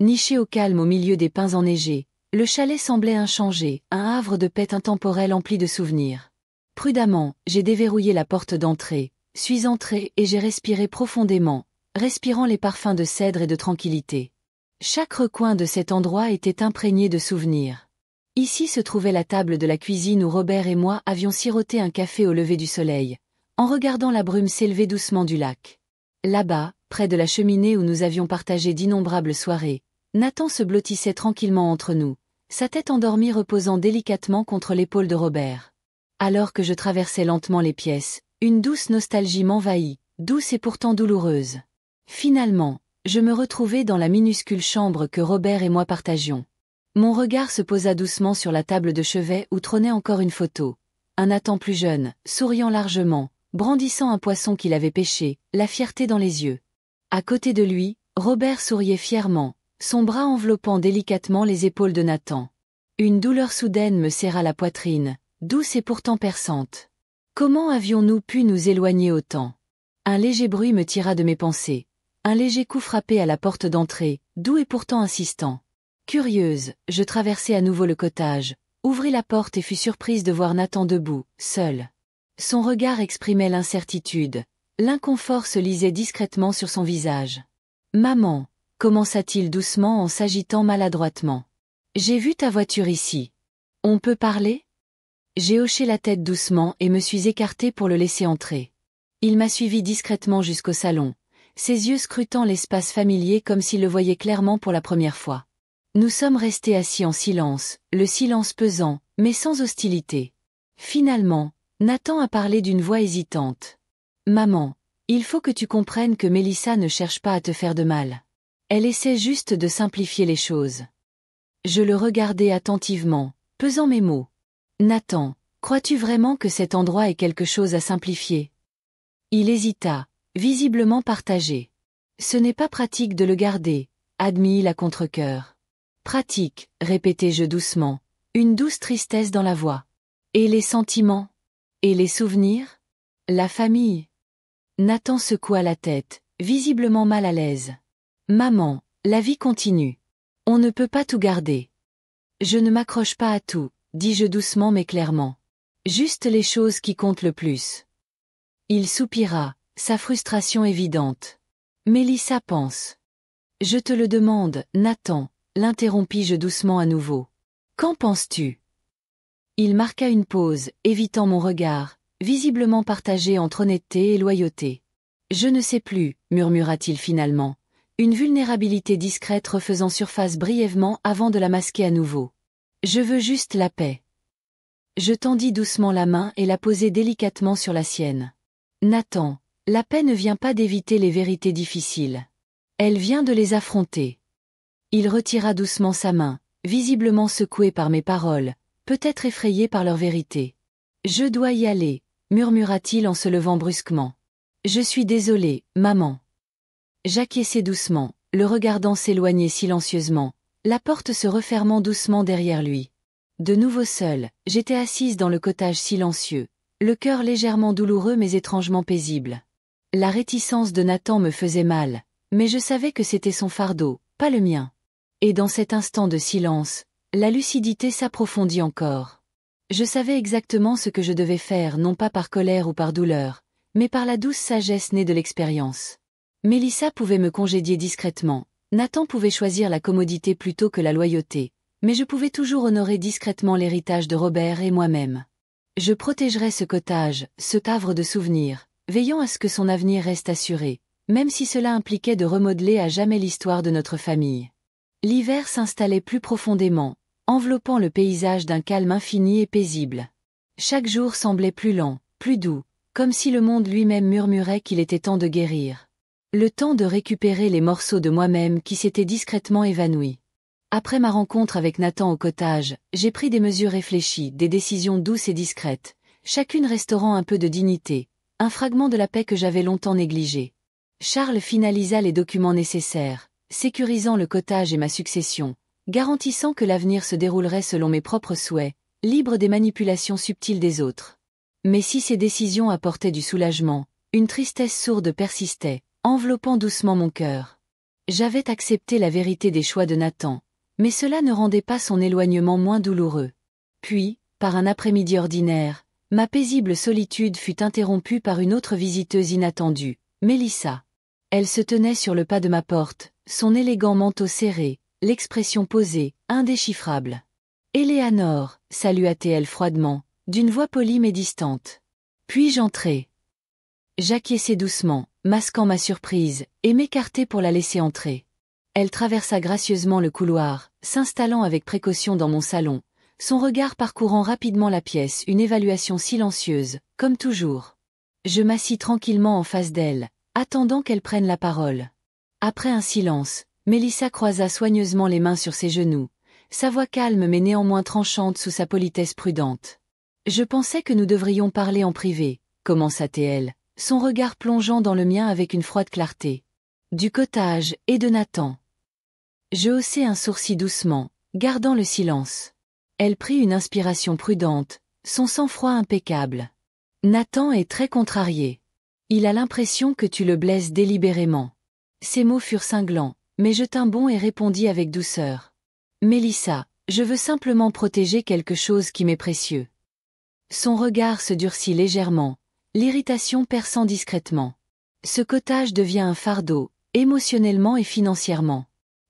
Niché au calme au milieu des pins enneigés, le chalet semblait inchangé, un havre de paix intemporel empli de souvenirs. Prudemment, j'ai déverrouillé la porte d'entrée, suis entré et j'ai respiré profondément, respirant les parfums de cèdre et de tranquillité. Chaque recoin de cet endroit était imprégné de souvenirs. Ici se trouvait la table de la cuisine où Robert et moi avions siroté un café au lever du soleil, en regardant la brume s'élever doucement du lac. Là-bas, près de la cheminée où nous avions partagé d'innombrables soirées, Nathan se blottissait tranquillement entre nous, sa tête endormie reposant délicatement contre l'épaule de Robert. Alors que je traversais lentement les pièces, une douce nostalgie m'envahit, douce et pourtant douloureuse. Finalement, je me retrouvai dans la minuscule chambre que Robert et moi partagions. Mon regard se posa doucement sur la table de chevet où trônait encore une photo. Un Nathan plus jeune, souriant largement, brandissant un poisson qu'il avait pêché, la fierté dans les yeux. À côté de lui, Robert souriait fièrement, son bras enveloppant délicatement les épaules de Nathan. Une douleur soudaine me serra la poitrine, douce et pourtant perçante. Comment avions-nous pu nous éloigner autant? Un léger bruit me tira de mes pensées. Un léger coup frappé à la porte d'entrée, doux et pourtant insistant. Curieuse, je traversai à nouveau le cottage, ouvris la porte et fus surprise de voir Nathan debout, seul. Son regard exprimait l'incertitude, l'inconfort se lisait discrètement sur son visage. « Maman » commença-t-il doucement en s'agitant maladroitement. « J'ai vu ta voiture ici. On peut parler ?» J'ai hoché la tête doucement et me suis écarté pour le laisser entrer. Il m'a suivi discrètement jusqu'au salon, ses yeux scrutant l'espace familier comme s'il le voyait clairement pour la première fois. Nous sommes restés assis en silence, le silence pesant, mais sans hostilité. Finalement, Nathan a parlé d'une voix hésitante. « Maman, il faut que tu comprennes que Mélissa ne cherche pas à te faire de mal. Elle essaie juste de simplifier les choses. » Je le regardai attentivement, pesant mes mots. « Nathan, crois-tu vraiment que cet endroit est quelque chose à simplifier ?» Il hésita, visiblement partagé. « Ce n'est pas pratique de le garder, » admit-il à contre-cœur. « Pratique, » répétai-je doucement, une douce tristesse dans la voix. « Et les sentiments? Et les souvenirs? La famille ?» Nathan secoua la tête, visiblement mal à l'aise. « Maman, La vie continue. On ne peut pas tout garder. Je ne m'accroche pas à tout, dis-je doucement mais clairement. Juste les choses qui comptent le plus. Il soupira, sa frustration évidente. Mélissa pense. Je te le demande, Nathan, l'interrompis-je doucement à nouveau. Qu'en penses-tu? Il marqua une pause, évitant mon regard, visiblement partagé entre honnêteté et loyauté. Je ne sais plus, murmura-t-il finalement, une vulnérabilité discrète refaisant surface brièvement avant de la masquer à nouveau. Je veux juste la paix. Je tendis doucement la main et la posai délicatement sur la sienne. Nathan, la paix ne vient pas d'éviter les vérités difficiles. Elle vient de les affronter. Il retira doucement sa main, visiblement secoué par mes paroles, peut-être effrayé par leur vérité. Je dois y aller, murmura-t-il en se levant brusquement. Je suis désolé, maman. J'acquiesçai doucement, le regardant s'éloigner silencieusement, la porte se refermant doucement derrière lui. De nouveau seul, j'étais assise dans le cottage silencieux, le cœur légèrement douloureux mais étrangement paisible. La réticence de Nathan me faisait mal, mais je savais que c'était son fardeau, pas le mien. Et dans cet instant de silence, la lucidité s'approfondit encore. Je savais exactement ce que je devais faire non pas par colère ou par douleur, mais par la douce sagesse née de l'expérience. Mélissa pouvait me congédier discrètement, Nathan pouvait choisir la commodité plutôt que la loyauté, mais je pouvais toujours honorer discrètement l'héritage de Robert et moi-même. Je protégerais ce cottage, ce havre de souvenirs, veillant à ce que son avenir reste assuré, même si cela impliquait de remodeler à jamais l'histoire de notre famille. L'hiver s'installait plus profondément, enveloppant le paysage d'un calme infini et paisible. Chaque jour semblait plus lent, plus doux, comme si le monde lui-même murmurait qu'il était temps de guérir. Le temps de récupérer les morceaux de moi-même qui s'étaient discrètement évanouis. Après ma rencontre avec Nathan au cottage, j'ai pris des mesures réfléchies, des décisions douces et discrètes, chacune restaurant un peu de dignité, un fragment de la paix que j'avais longtemps négligé. Charles finalisa les documents nécessaires, sécurisant le cottage et ma succession, garantissant que l'avenir se déroulerait selon mes propres souhaits, libre des manipulations subtiles des autres. Mais si ces décisions apportaient du soulagement, une tristesse sourde persistait, enveloppant doucement mon cœur. J'avais accepté la vérité des choix de Nathan, mais cela ne rendait pas son éloignement moins douloureux. Puis, par un après-midi ordinaire, ma paisible solitude fut interrompue par une autre visiteuse inattendue, Mélissa. Elle se tenait sur le pas de ma porte, son élégant manteau serré, l'expression posée, indéchiffrable. « Éléanore » salua-t-elle froidement, d'une voix polie mais distante. Puis-je entrer? J'acquiesçai doucement, masquant ma surprise, et m'écartai pour la laisser entrer. Elle traversa gracieusement le couloir, s'installant avec précaution dans mon salon, son regard parcourant rapidement la pièce, une évaluation silencieuse, comme toujours. Je m'assis tranquillement en face d'elle, attendant qu'elle prenne la parole. Après un silence, Mélissa croisa soigneusement les mains sur ses genoux, sa voix calme mais néanmoins tranchante sous sa politesse prudente. « Je pensais que nous devrions parler en privé », commença-t-elle, son regard plongeant dans le mien avec une froide clarté. « Du cottage et de Nathan. » Je haussai un sourcil doucement, gardant le silence. Elle prit une inspiration prudente, son sang-froid impeccable. « Nathan est très contrarié. Il a l'impression que tu le blesses délibérément. » Ces mots furent cinglants, mais je tins bon et répondis avec douceur. « Mélissa, je veux simplement protéger quelque chose qui m'est précieux. » Son regard se durcit légèrement, l'irritation perçant discrètement. « Ce cottage devient un fardeau, émotionnellement et financièrement.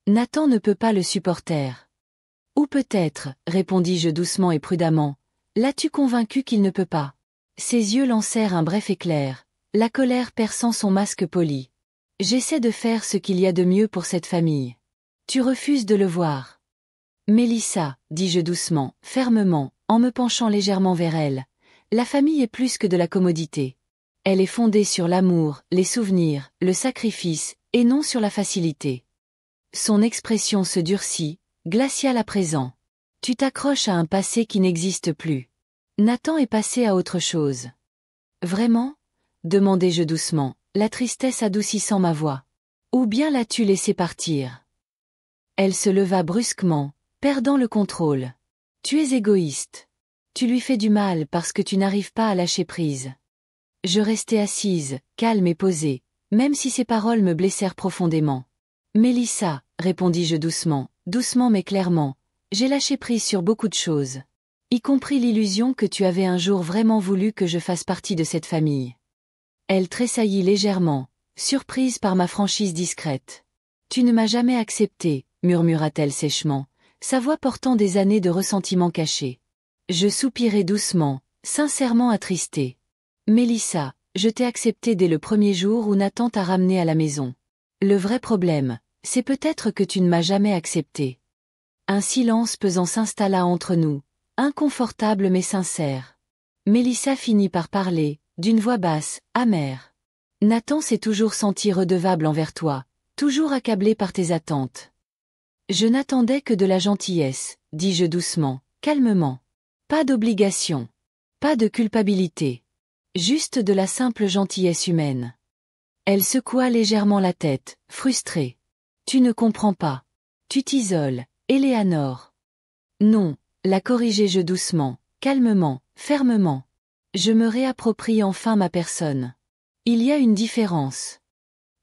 Nathan ne peut pas le supporter. » « Ou peut-être, répondis-je doucement et prudemment, l'as-tu convaincu qu'il ne peut pas? » Ses yeux lancèrent un bref éclair, la colère perçant son masque poli. « J'essaie de faire ce qu'il y a de mieux pour cette famille. Tu refuses de le voir. » « Mélissa, dis-je doucement, fermement, en me penchant légèrement vers elle, la famille est plus que de la commodité. Elle est fondée sur l'amour, les souvenirs, le sacrifice, et non sur la facilité. » Son expression se durcit, glaciale à présent. « Tu t'accroches à un passé qui n'existe plus. Nathan est passé à autre chose. »« Vraiment ?» demandai-je doucement, la tristesse adoucissant ma voix. « Ou bien l'as-tu laissé partir ?» Elle se leva brusquement, perdant le contrôle. « Tu es égoïste. Tu lui fais du mal parce que tu n'arrives pas à lâcher prise. » Je restai assise, calme et posée, même si ses paroles me blessèrent profondément. « Mélissa, répondis-je doucement, doucement mais clairement. J'ai lâché prise sur beaucoup de choses. Y compris l'illusion que tu avais un jour vraiment voulu que je fasse partie de cette famille. Elle tressaillit légèrement, surprise par ma franchise discrète. Tu ne m'as jamais accepté, murmura-t-elle sèchement, sa voix portant des années de ressentiment caché. Je soupirai doucement, sincèrement attristé. Mélissa, je t'ai accepté dès le premier jour où Nathan t'a ramené à la maison. Le vrai problème, c'est peut-être que tu ne m'as jamais accepté. Un silence pesant s'installa entre nous, inconfortable mais sincère. Mélissa finit par parler, d'une voix basse, amère. Nathan s'est toujours senti redevable envers toi, toujours accablé par tes attentes. Je n'attendais que de la gentillesse, dis-je doucement, calmement. Pas d'obligation. Pas de culpabilité. Juste de la simple gentillesse humaine. Elle secoua légèrement la tête, frustrée. Tu ne comprends pas. Tu t'isoles, Éléanore. Non, la corrigeai-je doucement, calmement, fermement. Je me réapproprie enfin ma personne. Il y a une différence.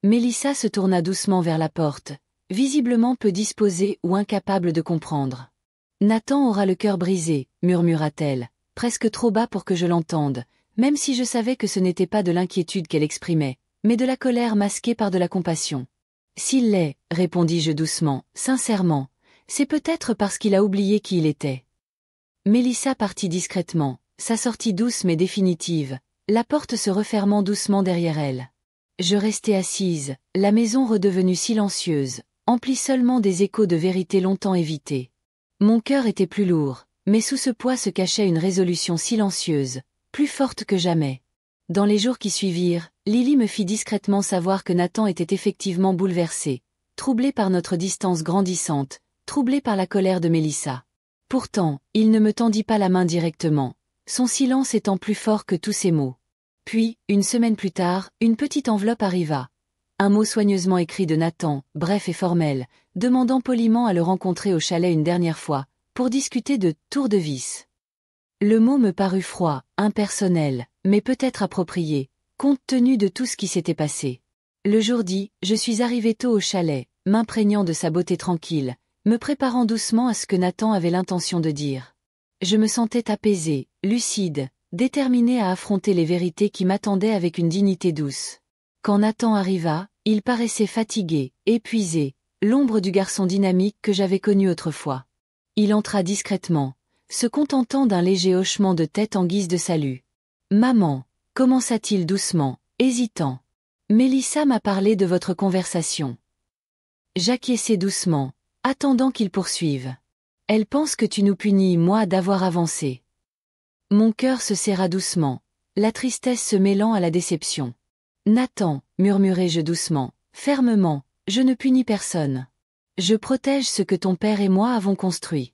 Mélissa se tourna doucement vers la porte, visiblement peu disposée ou incapable de comprendre. Nathan aura le cœur brisé, murmura-t-elle, presque trop bas pour que je l'entende, même si je savais que ce n'était pas de l'inquiétude qu'elle exprimait, mais de la colère masquée par de la compassion. S'il l'est, répondis-je doucement, sincèrement, c'est peut-être parce qu'il a oublié qui il était. Mélissa partit discrètement, sa sortie douce mais définitive, la porte se refermant doucement derrière elle. Je restai assise, la maison redevenue silencieuse, emplie seulement des échos de vérités longtemps évitées. Mon cœur était plus lourd, mais sous ce poids se cachait une résolution silencieuse, plus forte que jamais. Dans les jours qui suivirent, Lily me fit discrètement savoir que Nathan était effectivement bouleversé, troublé par notre distance grandissante, troublé par la colère de Mélissa. Pourtant, il ne me tendit pas la main directement, son silence étant plus fort que tous ses mots. Puis, une semaine plus tard, une petite enveloppe arriva. Un mot soigneusement écrit de Nathan, bref et formel, demandant poliment à le rencontrer au chalet une dernière fois, pour discuter de « tour de vis ». Le mot me parut froid, impersonnel, mais peut-être approprié, compte tenu de tout ce qui s'était passé. Le jour dit, je suis arrivée tôt au chalet, m'imprégnant de sa beauté tranquille, me préparant doucement à ce que Nathan avait l'intention de dire. Je me sentais apaisée, lucide, déterminée à affronter les vérités qui m'attendaient avec une dignité douce. Quand Nathan arriva, il paraissait fatigué, épuisé, l'ombre du garçon dynamique que j'avais connu autrefois. Il entra discrètement, se contentant d'un léger hochement de tête en guise de salut. « Maman » commença-t-il doucement, hésitant. « Mélissa m'a parlé de votre conversation. » J'acquiesçai doucement, attendant qu'il poursuive. « Elle pense que tu nous punis, moi, d'avoir avancé. » Mon cœur se serra doucement, la tristesse se mêlant à la déception. « Nathan, murmurai-je doucement, fermement, je ne punis personne. Je protège ce que ton père et moi avons construit. »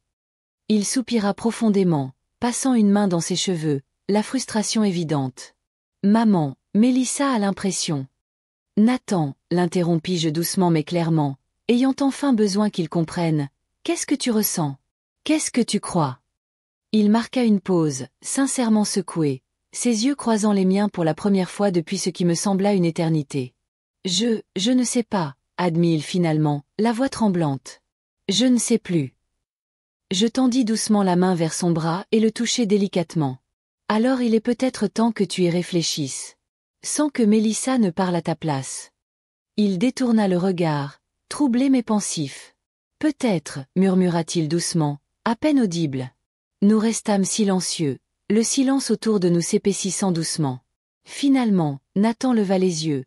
Il soupira profondément, passant une main dans ses cheveux, la frustration évidente. « Maman, Mélissa a l'impression. » « Nathan, l'interrompis-je doucement mais clairement, ayant enfin besoin qu'il comprenne, qu'est-ce que tu ressens? Qu'est-ce que tu crois? » Il marqua une pause, sincèrement secoué, ses yeux croisant les miens pour la première fois depuis ce qui me sembla une éternité. « Je ne sais pas, » admit-il finalement, la voix tremblante. « Je ne sais plus. » Je tendis doucement la main vers son bras et le touchai délicatement. « Alors il est peut-être temps que tu y réfléchisses. Sans que Mélissa ne parle à ta place. » Il détourna le regard, troublé mais pensif. « Peut-être, » murmura-t-il doucement, à peine audible. Nous restâmes silencieux, le silence autour de nous s'épaississant doucement. Finalement, Nathan leva les yeux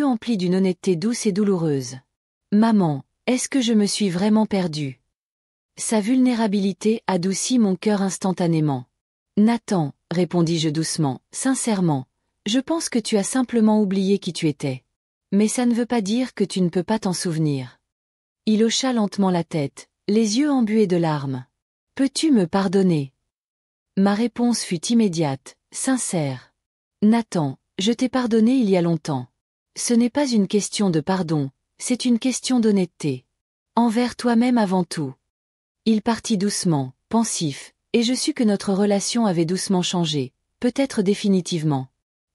emplis d'une honnêteté douce et douloureuse. « Maman, est-ce que je me suis vraiment perdue ?» Sa vulnérabilité adoucit mon cœur instantanément. « Nathan, » répondis-je doucement, sincèrement, je pense que tu as simplement oublié qui tu étais. Mais ça ne veut pas dire que tu ne peux pas t'en souvenir. Il hocha lentement la tête, les yeux embués de larmes. « Peux-tu me pardonner ?» Ma réponse fut immédiate, sincère. « Nathan, je t'ai pardonné il y a longtemps. Ce n'est pas une question de pardon, c'est une question d'honnêteté. Envers toi-même avant tout. » Il partit doucement, pensif, et je sus que notre relation avait doucement changé, peut-être définitivement.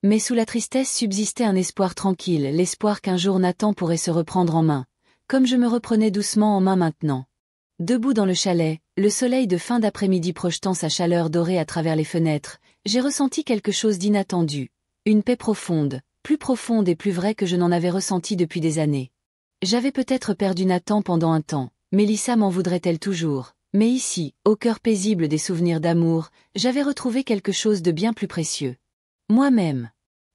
Mais sous la tristesse subsistait un espoir tranquille, l'espoir qu'un jour Nathan pourrait se reprendre en main, comme je me reprenais doucement en main maintenant. Debout dans le chalet, le soleil de fin d'après-midi projetant sa chaleur dorée à travers les fenêtres, j'ai ressenti quelque chose d'inattendu, une paix profonde, plus profonde et plus vraie que je n'en avais ressenti depuis des années. J'avais peut-être perdu Nathan pendant un temps, Mélissa m'en voudrait-elle toujours, mais ici, au cœur paisible des souvenirs d'amour, j'avais retrouvé quelque chose de bien plus précieux. Moi-même.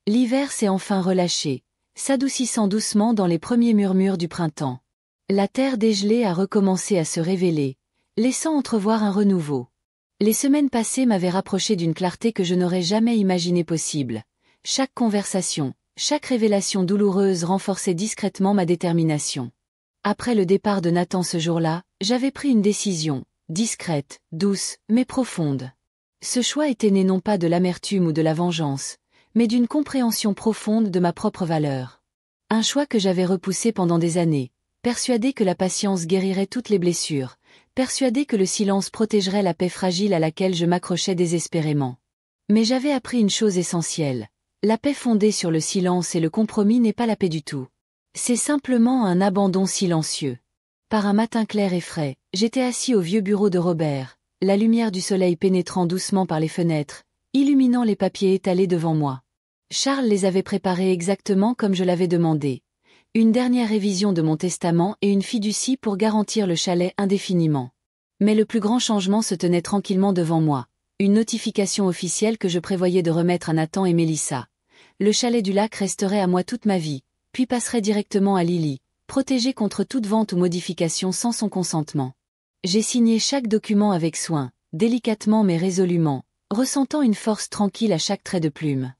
L'hiver s'est enfin relâché, s'adoucissant doucement dans les premiers murmures du printemps. La terre dégelée a recommencé à se révéler, laissant entrevoir un renouveau. Les semaines passées m'avaient rapproché d'une clarté que je n'aurais jamais imaginé possible. Chaque conversation, chaque révélation douloureuse renforçait discrètement ma détermination. Après le départ de Nathan ce jour-là, j'avais pris une décision, discrète, douce, mais profonde. Ce choix était né non pas de l'amertume ou de la vengeance, mais d'une compréhension profonde de ma propre valeur. Un choix que j'avais repoussé pendant des années, persuadé que la patience guérirait toutes les blessures, persuadé que le silence protégerait la paix fragile à laquelle je m'accrochais désespérément. Mais j'avais appris une chose essentielle. La paix fondée sur le silence et le compromis n'est pas la paix du tout. C'est simplement un abandon silencieux. Par un matin clair et frais, j'étais assis au vieux bureau de Robert, la lumière du soleil pénétrant doucement par les fenêtres, illuminant les papiers étalés devant moi. Charles les avait préparés exactement comme je l'avais demandé. Une dernière révision de mon testament et une fiducie pour garantir le chalet indéfiniment. Mais le plus grand changement se tenait tranquillement devant moi. Une notification officielle que je prévoyais de remettre à Nathan et Mélissa. Le chalet du lac resterait à moi toute ma vie, puis passerait directement à Lily, protégé contre toute vente ou modification sans son consentement. J'ai signé chaque document avec soin, délicatement mais résolument, ressentant une force tranquille à chaque trait de plume.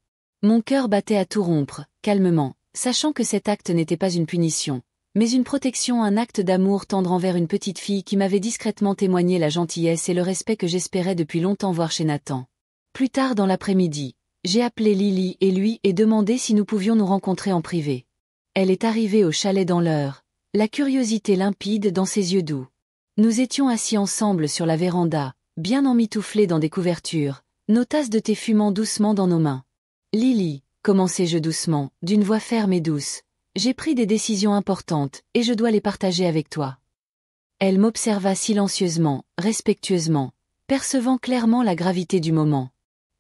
Mon cœur battait à tout rompre, calmement, sachant que cet acte n'était pas une punition, mais une protection, un acte d'amour tendre envers une petite fille qui m'avait discrètement témoigné la gentillesse et le respect que j'espérais depuis longtemps voir chez Nathan. Plus tard dans l'après-midi, j'ai appelé Lily et lui et demandé si nous pouvions nous rencontrer en privé. Elle est arrivée au chalet dans l'heure, la curiosité limpide dans ses yeux doux. Nous étions assis ensemble sur la véranda, bien emmitouflés dans des couvertures, nos tasses de thé fumant doucement dans nos mains. Lily, commençai-je doucement, d'une voix ferme et douce, j'ai pris des décisions importantes, et je dois les partager avec toi. Elle m'observa silencieusement, respectueusement, percevant clairement la gravité du moment.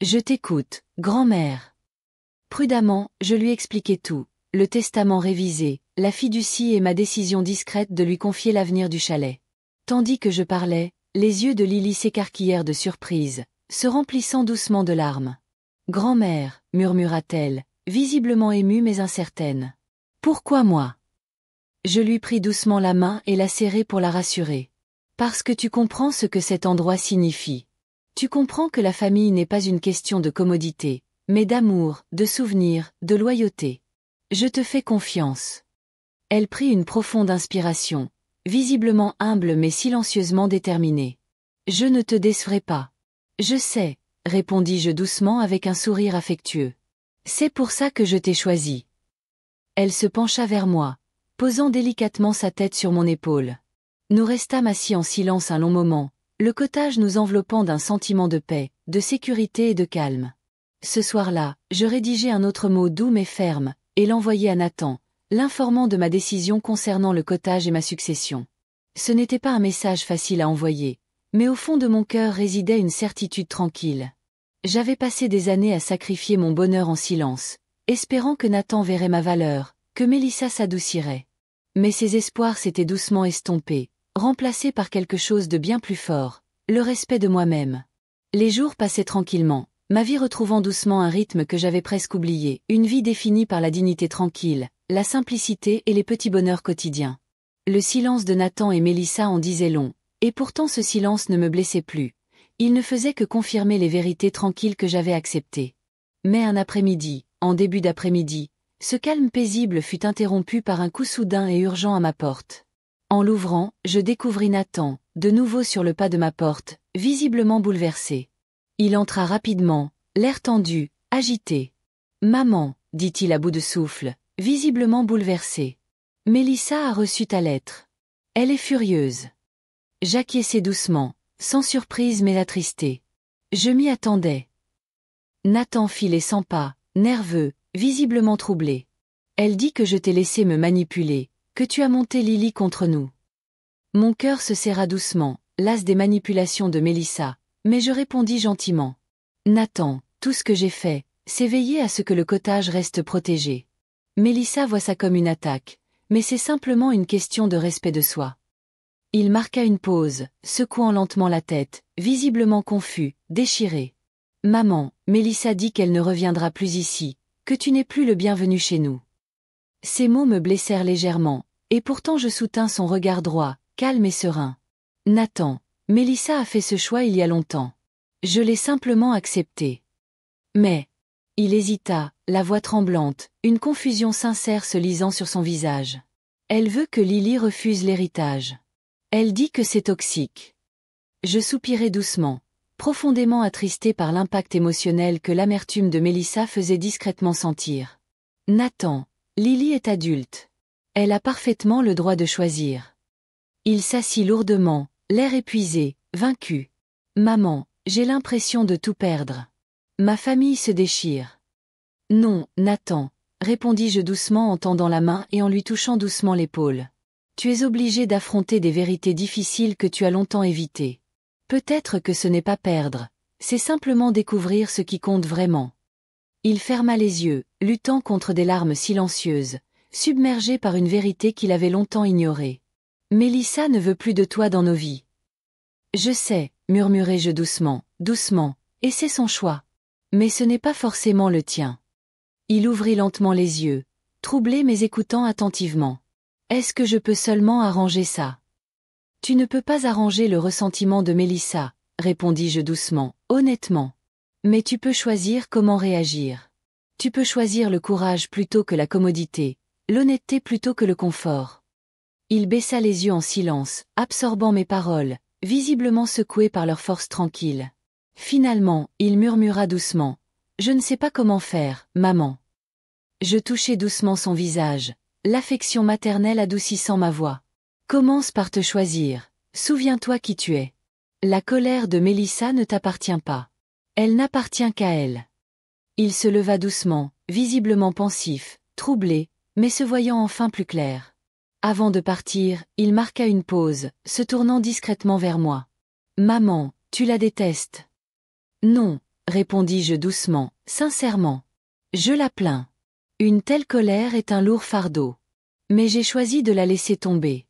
Je t'écoute, grand-mère. Prudemment, je lui expliquai tout, le testament révisé, la fiducie et ma décision discrète de lui confier l'avenir du chalet. Tandis que je parlais, les yeux de Lily s'écarquillèrent de surprise, se remplissant doucement de larmes. Grand-mère, murmura-t-elle, visiblement émue mais incertaine. Pourquoi moi? Je lui pris doucement la main et la serrai pour la rassurer. Parce que tu comprends ce que cet endroit signifie. Tu comprends que la famille n'est pas une question de commodité, mais d'amour, de souvenirs, de loyauté. Je te fais confiance. Elle prit une profonde inspiration, visiblement humble mais silencieusement déterminée. Je ne te décevrai pas. Je sais, répondis-je doucement avec un sourire affectueux. C'est pour ça que je t'ai choisi. Elle se pencha vers moi, posant délicatement sa tête sur mon épaule. Nous restâmes assis en silence un long moment, le cottage nous enveloppant d'un sentiment de paix, de sécurité et de calme. Ce soir-là, je rédigeai un autre mot doux mais ferme, et l'envoyai à Nathan, l'informant de ma décision concernant le cottage et ma succession. Ce n'était pas un message facile à envoyer, mais au fond de mon cœur résidait une certitude tranquille. J'avais passé des années à sacrifier mon bonheur en silence, espérant que Nathan verrait ma valeur, que Mélissa s'adoucirait. Mais ces espoirs s'étaient doucement estompés, remplacés par quelque chose de bien plus fort, le respect de moi-même. Les jours passaient tranquillement, ma vie retrouvant doucement un rythme que j'avais presque oublié, une vie définie par la dignité tranquille, la simplicité et les petits bonheurs quotidiens. Le silence de Nathan et Mélissa en disait long, et pourtant ce silence ne me blessait plus. Il ne faisait que confirmer les vérités tranquilles que j'avais acceptées. Mais un après-midi, en début d'après-midi, ce calme paisible fut interrompu par un coup soudain et urgent à ma porte. En l'ouvrant, je découvris Nathan, de nouveau sur le pas de ma porte, visiblement bouleversé. Il entra rapidement, l'air tendu, agité. « Maman, dit-il à bout de souffle, visiblement bouleversé. Mélissa a reçu ta lettre. Elle est furieuse. » J'acquiesçai doucement, sans surprise mais attristé. Je m'y attendais. Nathan fit les 100 pas, nerveux, visiblement troublé. Elle dit que je t'ai laissé me manipuler, que tu as monté Lily contre nous. Mon cœur se serra doucement, las des manipulations de Mélissa, mais je répondis gentiment. Nathan, tout ce que j'ai fait, c'est veiller à ce que le cottage reste protégé. Mélissa voit ça comme une attaque, mais c'est simplement une question de respect de soi. Il marqua une pause, secouant lentement la tête, visiblement confus, déchiré. Maman, Mélissa dit qu'elle ne reviendra plus ici, que tu n'es plus le bienvenu chez nous. Ces mots me blessèrent légèrement, et pourtant je soutins son regard droit, calme et serein. Nathan, Mélissa a fait ce choix il y a longtemps. Je l'ai simplement accepté. Mais... Il hésita, la voix tremblante, une confusion sincère se lisant sur son visage. Elle veut que Lily refuse l'héritage. Elle dit que c'est toxique. Je soupirai doucement, profondément attristé par l'impact émotionnel que l'amertume de Mélissa faisait discrètement sentir. Nathan, Lily est adulte. Elle a parfaitement le droit de choisir. Il s'assit lourdement, l'air épuisé, vaincu. Maman, j'ai l'impression de tout perdre. Ma famille se déchire. Non, Nathan, répondis-je doucement en tendant la main et en lui touchant doucement l'épaule. Tu es obligé d'affronter des vérités difficiles que tu as longtemps évitées. Peut-être que ce n'est pas perdre, c'est simplement découvrir ce qui compte vraiment. Il ferma les yeux, luttant contre des larmes silencieuses, submergé par une vérité qu'il avait longtemps ignorée. Mélissa ne veut plus de toi dans nos vies. Je sais, murmurai-je doucement, et c'est son choix. Mais ce n'est pas forcément le tien. Il ouvrit lentement les yeux, troublé mais écoutant attentivement. Est-ce que je peux seulement arranger ça? Tu ne peux pas arranger le ressentiment de Mélissa, répondis-je doucement, honnêtement. Mais tu peux choisir comment réagir. Tu peux choisir le courage plutôt que la commodité, l'honnêteté plutôt que le confort. Il baissa les yeux en silence, absorbant mes paroles, visiblement secoué par leur force tranquille. Finalement, il murmura doucement. Je ne sais pas comment faire, maman. Je touchai doucement son visage, l'affection maternelle adoucissant ma voix. Commence par te choisir, souviens-toi qui tu es. La colère de Mélissa ne t'appartient pas. Elle n'appartient qu'à elle. Il se leva doucement, visiblement pensif, troublé, mais se voyant enfin plus clair. Avant de partir, il marqua une pause, se tournant discrètement vers moi. Maman, tu la détestes. Non, répondis-je doucement, sincèrement. Je la plains. Une telle colère est un lourd fardeau. Mais j'ai choisi de la laisser tomber.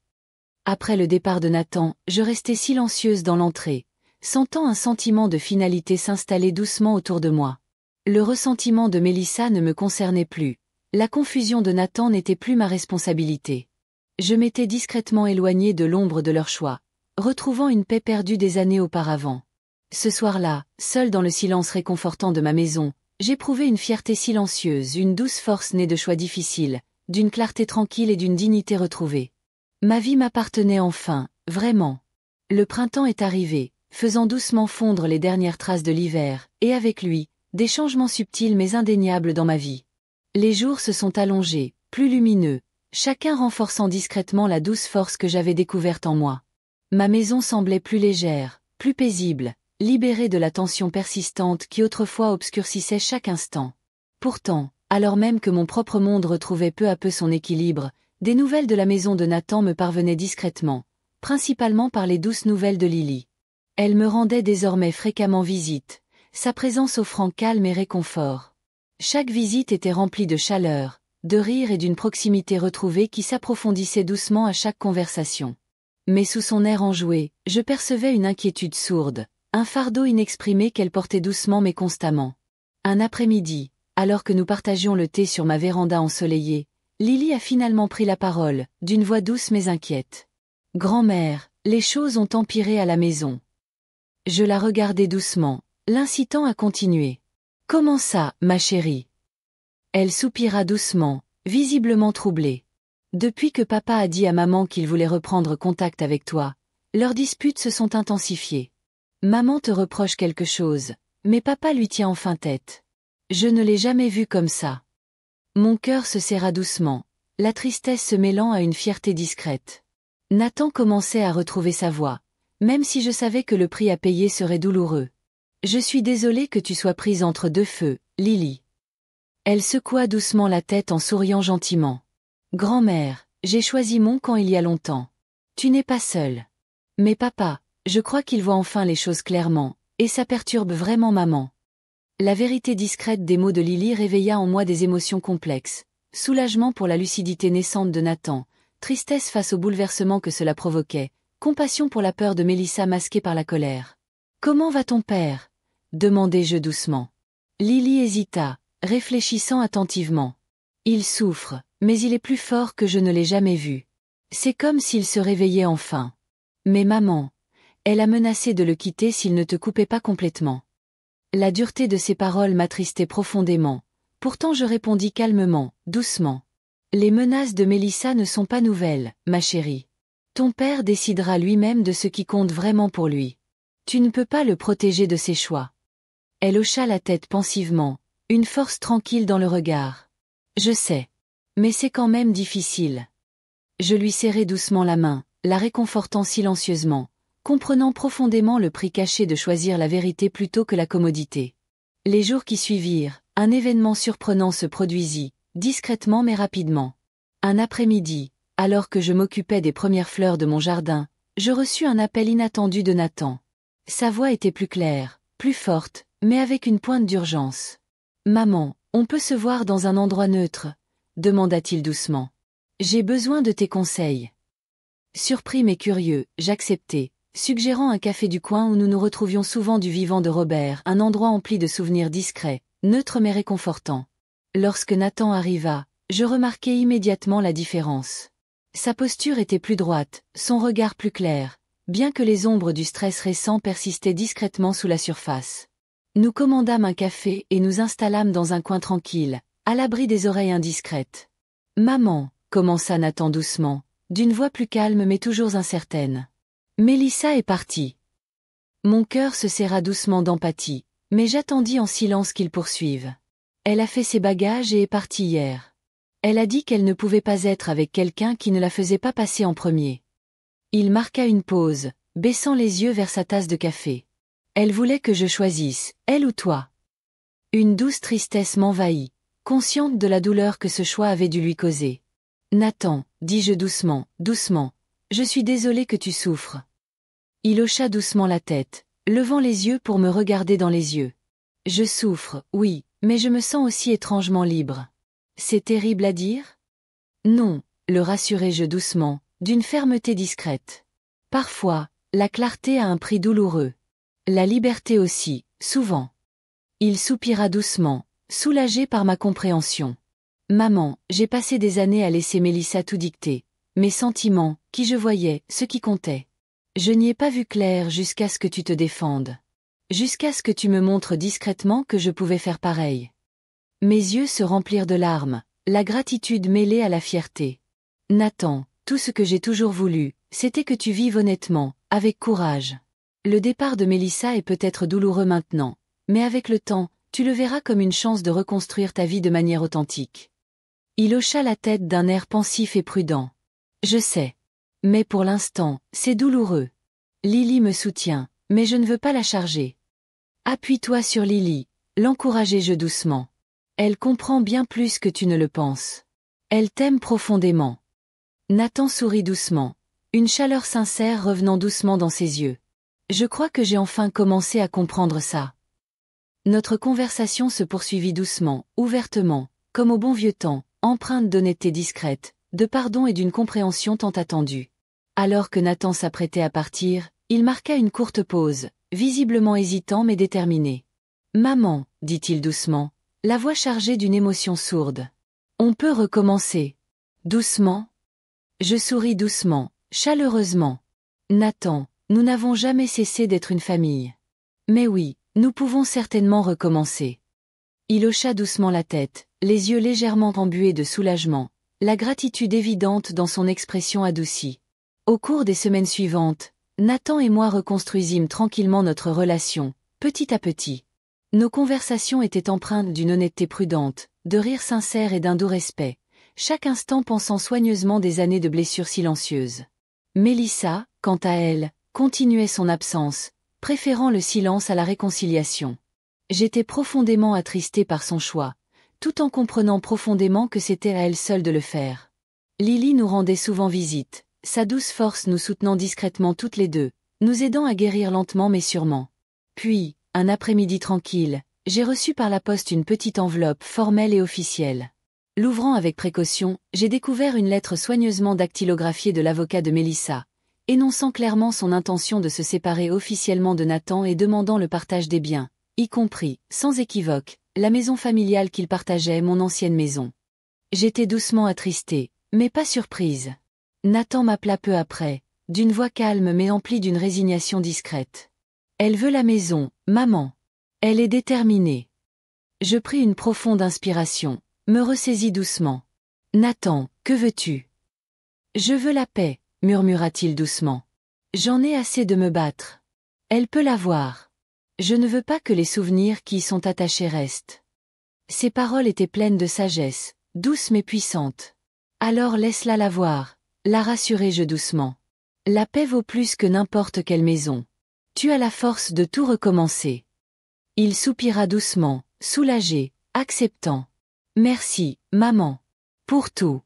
Après le départ de Nathan, je restai silencieuse dans l'entrée, sentant un sentiment de finalité s'installer doucement autour de moi. Le ressentiment de Mélissa ne me concernait plus. La confusion de Nathan n'était plus ma responsabilité. Je m'étais discrètement éloignée de l'ombre de leur choix, retrouvant une paix perdue des années auparavant. Ce soir-là, seule dans le silence réconfortant de ma maison, j'éprouvais une fierté silencieuse, une douce force née de choix difficiles, d'une clarté tranquille et d'une dignité retrouvée. Ma vie m'appartenait enfin, vraiment. Le printemps est arrivé, faisant doucement fondre les dernières traces de l'hiver, et avec lui, des changements subtils mais indéniables dans ma vie. Les jours se sont allongés, plus lumineux, chacun renforçant discrètement la douce force que j'avais découverte en moi. Ma maison semblait plus légère, plus paisible, libérée de la tension persistante qui autrefois obscurcissait chaque instant. Pourtant, alors même que mon propre monde retrouvait peu à peu son équilibre, des nouvelles de la maison de Nathan me parvenaient discrètement, principalement par les douces nouvelles de Lily. Elle me rendait désormais fréquemment visite, sa présence offrant calme et réconfort. Chaque visite était remplie de chaleur, de rire et d'une proximité retrouvée qui s'approfondissait doucement à chaque conversation. Mais sous son air enjoué, je percevais une inquiétude sourde, un fardeau inexprimé qu'elle portait doucement mais constamment. Un après-midi, alors que nous partagions le thé sur ma véranda ensoleillée, Lily a finalement pris la parole, d'une voix douce mais inquiète. « Grand-mère, les choses ont empiré à la maison. » Je la regardai doucement, l'incitant à continuer. « Comment ça, ma chérie ?» Elle soupira doucement, visiblement troublée. « Depuis que papa a dit à maman qu'il voulait reprendre contact avec toi, leurs disputes se sont intensifiées. Maman te reproche quelque chose, mais papa lui tient enfin tête. Je ne l'ai jamais vu comme ça. » Mon cœur se serra doucement, la tristesse se mêlant à une fierté discrète. Nathan commençait à retrouver sa voix, même si je savais que le prix à payer serait douloureux. « Je suis désolée que tu sois prise entre deux feux, Lily. » Elle secoua doucement la tête en souriant gentiment. « Grand-mère, j'ai choisi mon camp il y a longtemps. Tu n'es pas seul. Mais papa, je crois qu'il voit enfin les choses clairement, et ça perturbe vraiment maman. La vérité discrète des mots de Lily réveilla en moi des émotions complexes. Soulagement pour la lucidité naissante de Nathan, tristesse face au bouleversement que cela provoquait, compassion pour la peur de Mélissa masquée par la colère. « Comment va ton père » demandai-je doucement. Lily hésita, réfléchissant attentivement. « Il souffre, mais il est plus fort que je ne l'ai jamais vu. C'est comme s'il se réveillait enfin. Mais maman, elle a menacé de le quitter s'il ne te coupait pas complètement. » La dureté de ces paroles m'attristait profondément. Pourtant je répondis calmement, doucement. « Les menaces de Mélissa ne sont pas nouvelles, ma chérie. Ton père décidera lui-même de ce qui compte vraiment pour lui. Tu ne peux pas le protéger de ses choix. » Elle hocha la tête pensivement, une force tranquille dans le regard. « Je sais. Mais c'est quand même difficile. » Je lui serrai doucement la main, la réconfortant silencieusement, comprenant profondément le prix caché de choisir la vérité plutôt que la commodité. Les jours qui suivirent, un événement surprenant se produisit, discrètement mais rapidement. Un après-midi, alors que je m'occupais des premières fleurs de mon jardin, je reçus un appel inattendu de Nathan. Sa voix était plus claire, plus forte, mais avec une pointe d'urgence. « Maman, on peut se voir dans un endroit neutre ?» demanda-t-il doucement. « J'ai besoin de tes conseils. » Surpris mais curieux, j'acceptai, suggérant un café du coin où nous nous retrouvions souvent du vivant de Robert, un endroit empli de souvenirs discrets, neutres mais réconfortants. Lorsque Nathan arriva, je remarquai immédiatement la différence. Sa posture était plus droite, son regard plus clair, bien que les ombres du stress récent persistaient discrètement sous la surface. Nous commandâmes un café et nous installâmes dans un coin tranquille, à l'abri des oreilles indiscrètes. « Maman » commença Nathan doucement, d'une voix plus calme mais toujours incertaine. « Mélissa est partie. » Mon cœur se serra doucement d'empathie, mais j'attendis en silence qu'il poursuive. « Elle a fait ses bagages et est partie hier. Elle a dit qu'elle ne pouvait pas être avec quelqu'un qui ne la faisait pas passer en premier. » Il marqua une pause, baissant les yeux vers sa tasse de café. « Elle voulait que je choisisse, elle ou toi. » Une douce tristesse m'envahit, consciente de la douleur que ce choix avait dû lui causer. « Nathan, dis-je doucement, doucement, je suis désolée que tu souffres. » Il hocha doucement la tête, levant les yeux pour me regarder dans les yeux. « Je souffre, oui, mais je me sens aussi étrangement libre. » C'est terrible à dire ? Non, le rassurai-je doucement, d'une fermeté discrète. Parfois, la clarté a un prix douloureux. La liberté aussi, souvent. Il soupira doucement, soulagé par ma compréhension. Maman, j'ai passé des années à laisser Mélissa tout dicter. Mes sentiments, qui je voyais, ce qui comptait. Je n'y ai pas vu clair jusqu'à ce que tu te défendes. Jusqu'à ce que tu me montres discrètement que je pouvais faire pareil. Mes yeux se remplirent de larmes, la gratitude mêlée à la fierté. Nathan, tout ce que j'ai toujours voulu, c'était que tu vives honnêtement, avec courage. Le départ de Mélissa est peut-être douloureux maintenant, mais avec le temps, tu le verras comme une chance de reconstruire ta vie de manière authentique. Il hocha la tête d'un air pensif et prudent. Je sais. Mais pour l'instant, c'est douloureux. Lily me soutient, mais je ne veux pas la charger. Appuie-toi sur Lily, l'encourageai-je doucement. Elle comprend bien plus que tu ne le penses. Elle t'aime profondément. Nathan sourit doucement, une chaleur sincère revenant doucement dans ses yeux. Je crois que j'ai enfin commencé à comprendre ça. Notre conversation se poursuivit doucement, ouvertement, comme au bon vieux temps, empreinte d'honnêteté discrète, de pardon et d'une compréhension tant attendue. Alors que Nathan s'apprêtait à partir, il marqua une courte pause, visiblement hésitant mais déterminé. « Maman, dit-il doucement, la voix chargée d'une émotion sourde. On peut recommencer. Doucement ? » Je souris doucement, chaleureusement. « Nathan, nous n'avons jamais cessé d'être une famille. Mais oui, nous pouvons certainement recommencer. » Il hocha doucement la tête, les yeux légèrement embués de soulagement, la gratitude évidente dans son expression adoucie. Au cours des semaines suivantes, Nathan et moi reconstruisîmes tranquillement notre relation, petit à petit. Nos conversations étaient empreintes d'une honnêteté prudente, de rires sincères et d'un doux respect, chaque instant pensant soigneusement des années de blessures silencieuses. Mélissa, quant à elle, continuait son absence, préférant le silence à la réconciliation. J'étais profondément attristée par son choix, tout en comprenant profondément que c'était à elle seule de le faire. Lily nous rendait souvent visite, sa douce force nous soutenant discrètement toutes les deux, nous aidant à guérir lentement mais sûrement. Puis, un après-midi tranquille, j'ai reçu par la poste une petite enveloppe formelle et officielle. L'ouvrant avec précaution, j'ai découvert une lettre soigneusement dactylographiée de l'avocat de Mélissa, énonçant clairement son intention de se séparer officiellement de Nathan et demandant le partage des biens, y compris, sans équivoque, la maison familiale qu'il partageait, mon ancienne maison. J'étais doucement attristée, mais pas surprise. Nathan m'appela peu après, d'une voix calme mais emplie d'une résignation discrète. Elle veut la maison, maman. Elle est déterminée. Je pris une profonde inspiration, me ressaisis doucement. Nathan, que veux-tu? Je veux la paix, murmura-t-il doucement. J'en ai assez de me battre. Elle peut l'avoir. Je ne veux pas que les souvenirs qui y sont attachés restent. Ses paroles étaient pleines de sagesse, douces mais puissantes. Alors laisse-la l'avoir, la rassurai-je doucement. La paix vaut plus que n'importe quelle maison. Tu as la force de tout recommencer. Il soupira doucement, soulagé, acceptant. Merci, maman. Pour tout.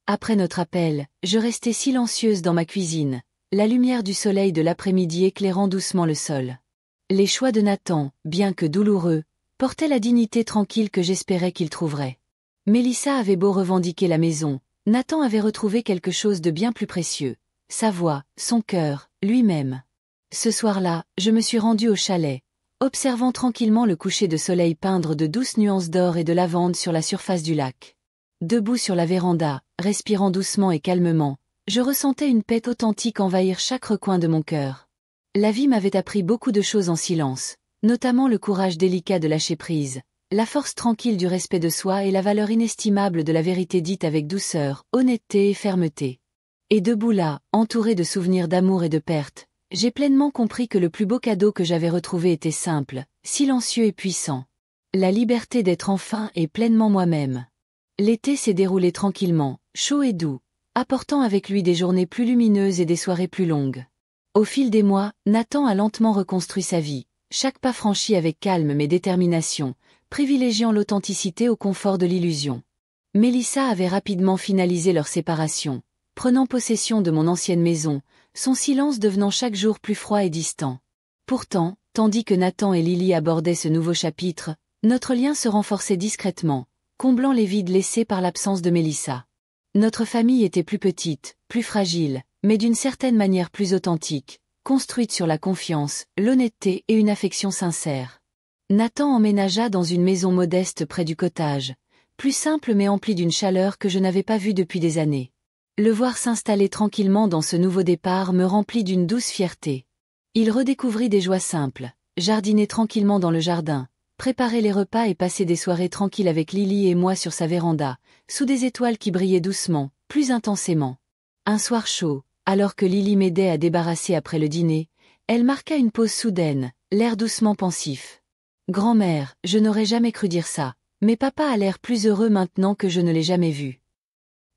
Après notre appel, je restai silencieuse dans ma cuisine, la lumière du soleil de l'après-midi éclairant doucement le sol. Les choix de Nathan, bien que douloureux, portaient la dignité tranquille que j'espérais qu'il trouverait. Mélissa avait beau revendiquer la maison, Nathan avait retrouvé quelque chose de bien plus précieux. Sa voix, son cœur, lui-même. Ce soir-là, je me suis rendue au chalet, observant tranquillement le coucher de soleil peindre de douces nuances d'or et de lavande sur la surface du lac. Debout sur la véranda, respirant doucement et calmement, je ressentais une paix authentique envahir chaque recoin de mon cœur. La vie m'avait appris beaucoup de choses en silence, notamment le courage délicat de lâcher prise, la force tranquille du respect de soi et la valeur inestimable de la vérité dite avec douceur, honnêteté et fermeté. Et debout là, entouré de souvenirs d'amour et de perte, j'ai pleinement compris que le plus beau cadeau que j'avais retrouvé était simple, silencieux et puissant. La liberté d'être enfin et pleinement moi-même. L'été s'est déroulé tranquillement, chaud et doux, apportant avec lui des journées plus lumineuses et des soirées plus longues. Au fil des mois, Nathan a lentement reconstruit sa vie, chaque pas franchi avec calme mais détermination, privilégiant l'authenticité au confort de l'illusion. Mélissa avait rapidement finalisé leur séparation, prenant possession de mon ancienne maison, son silence devenant chaque jour plus froid et distant. Pourtant, tandis que Nathan et Lily abordaient ce nouveau chapitre, notre lien se renforçait discrètement, comblant les vides laissés par l'absence de Mélissa. Notre famille était plus petite, plus fragile, mais d'une certaine manière plus authentique, construite sur la confiance, l'honnêteté et une affection sincère. Nathan emménagea dans une maison modeste près du cottage, plus simple mais emplie d'une chaleur que je n'avais pas vue depuis des années. Le voir s'installer tranquillement dans ce nouveau départ me remplit d'une douce fierté. Il redécouvrit des joies simples, jardiner tranquillement dans le jardin, préparer les repas et passer des soirées tranquilles avec Lily et moi sur sa véranda, sous des étoiles qui brillaient doucement, plus intensément. Un soir chaud, alors que Lily m'aidait à débarrasser après le dîner, elle marqua une pause soudaine, l'air doucement pensif. « Grand-mère, je n'aurais jamais cru dire ça, mais papa a l'air plus heureux maintenant que je ne l'ai jamais vu. »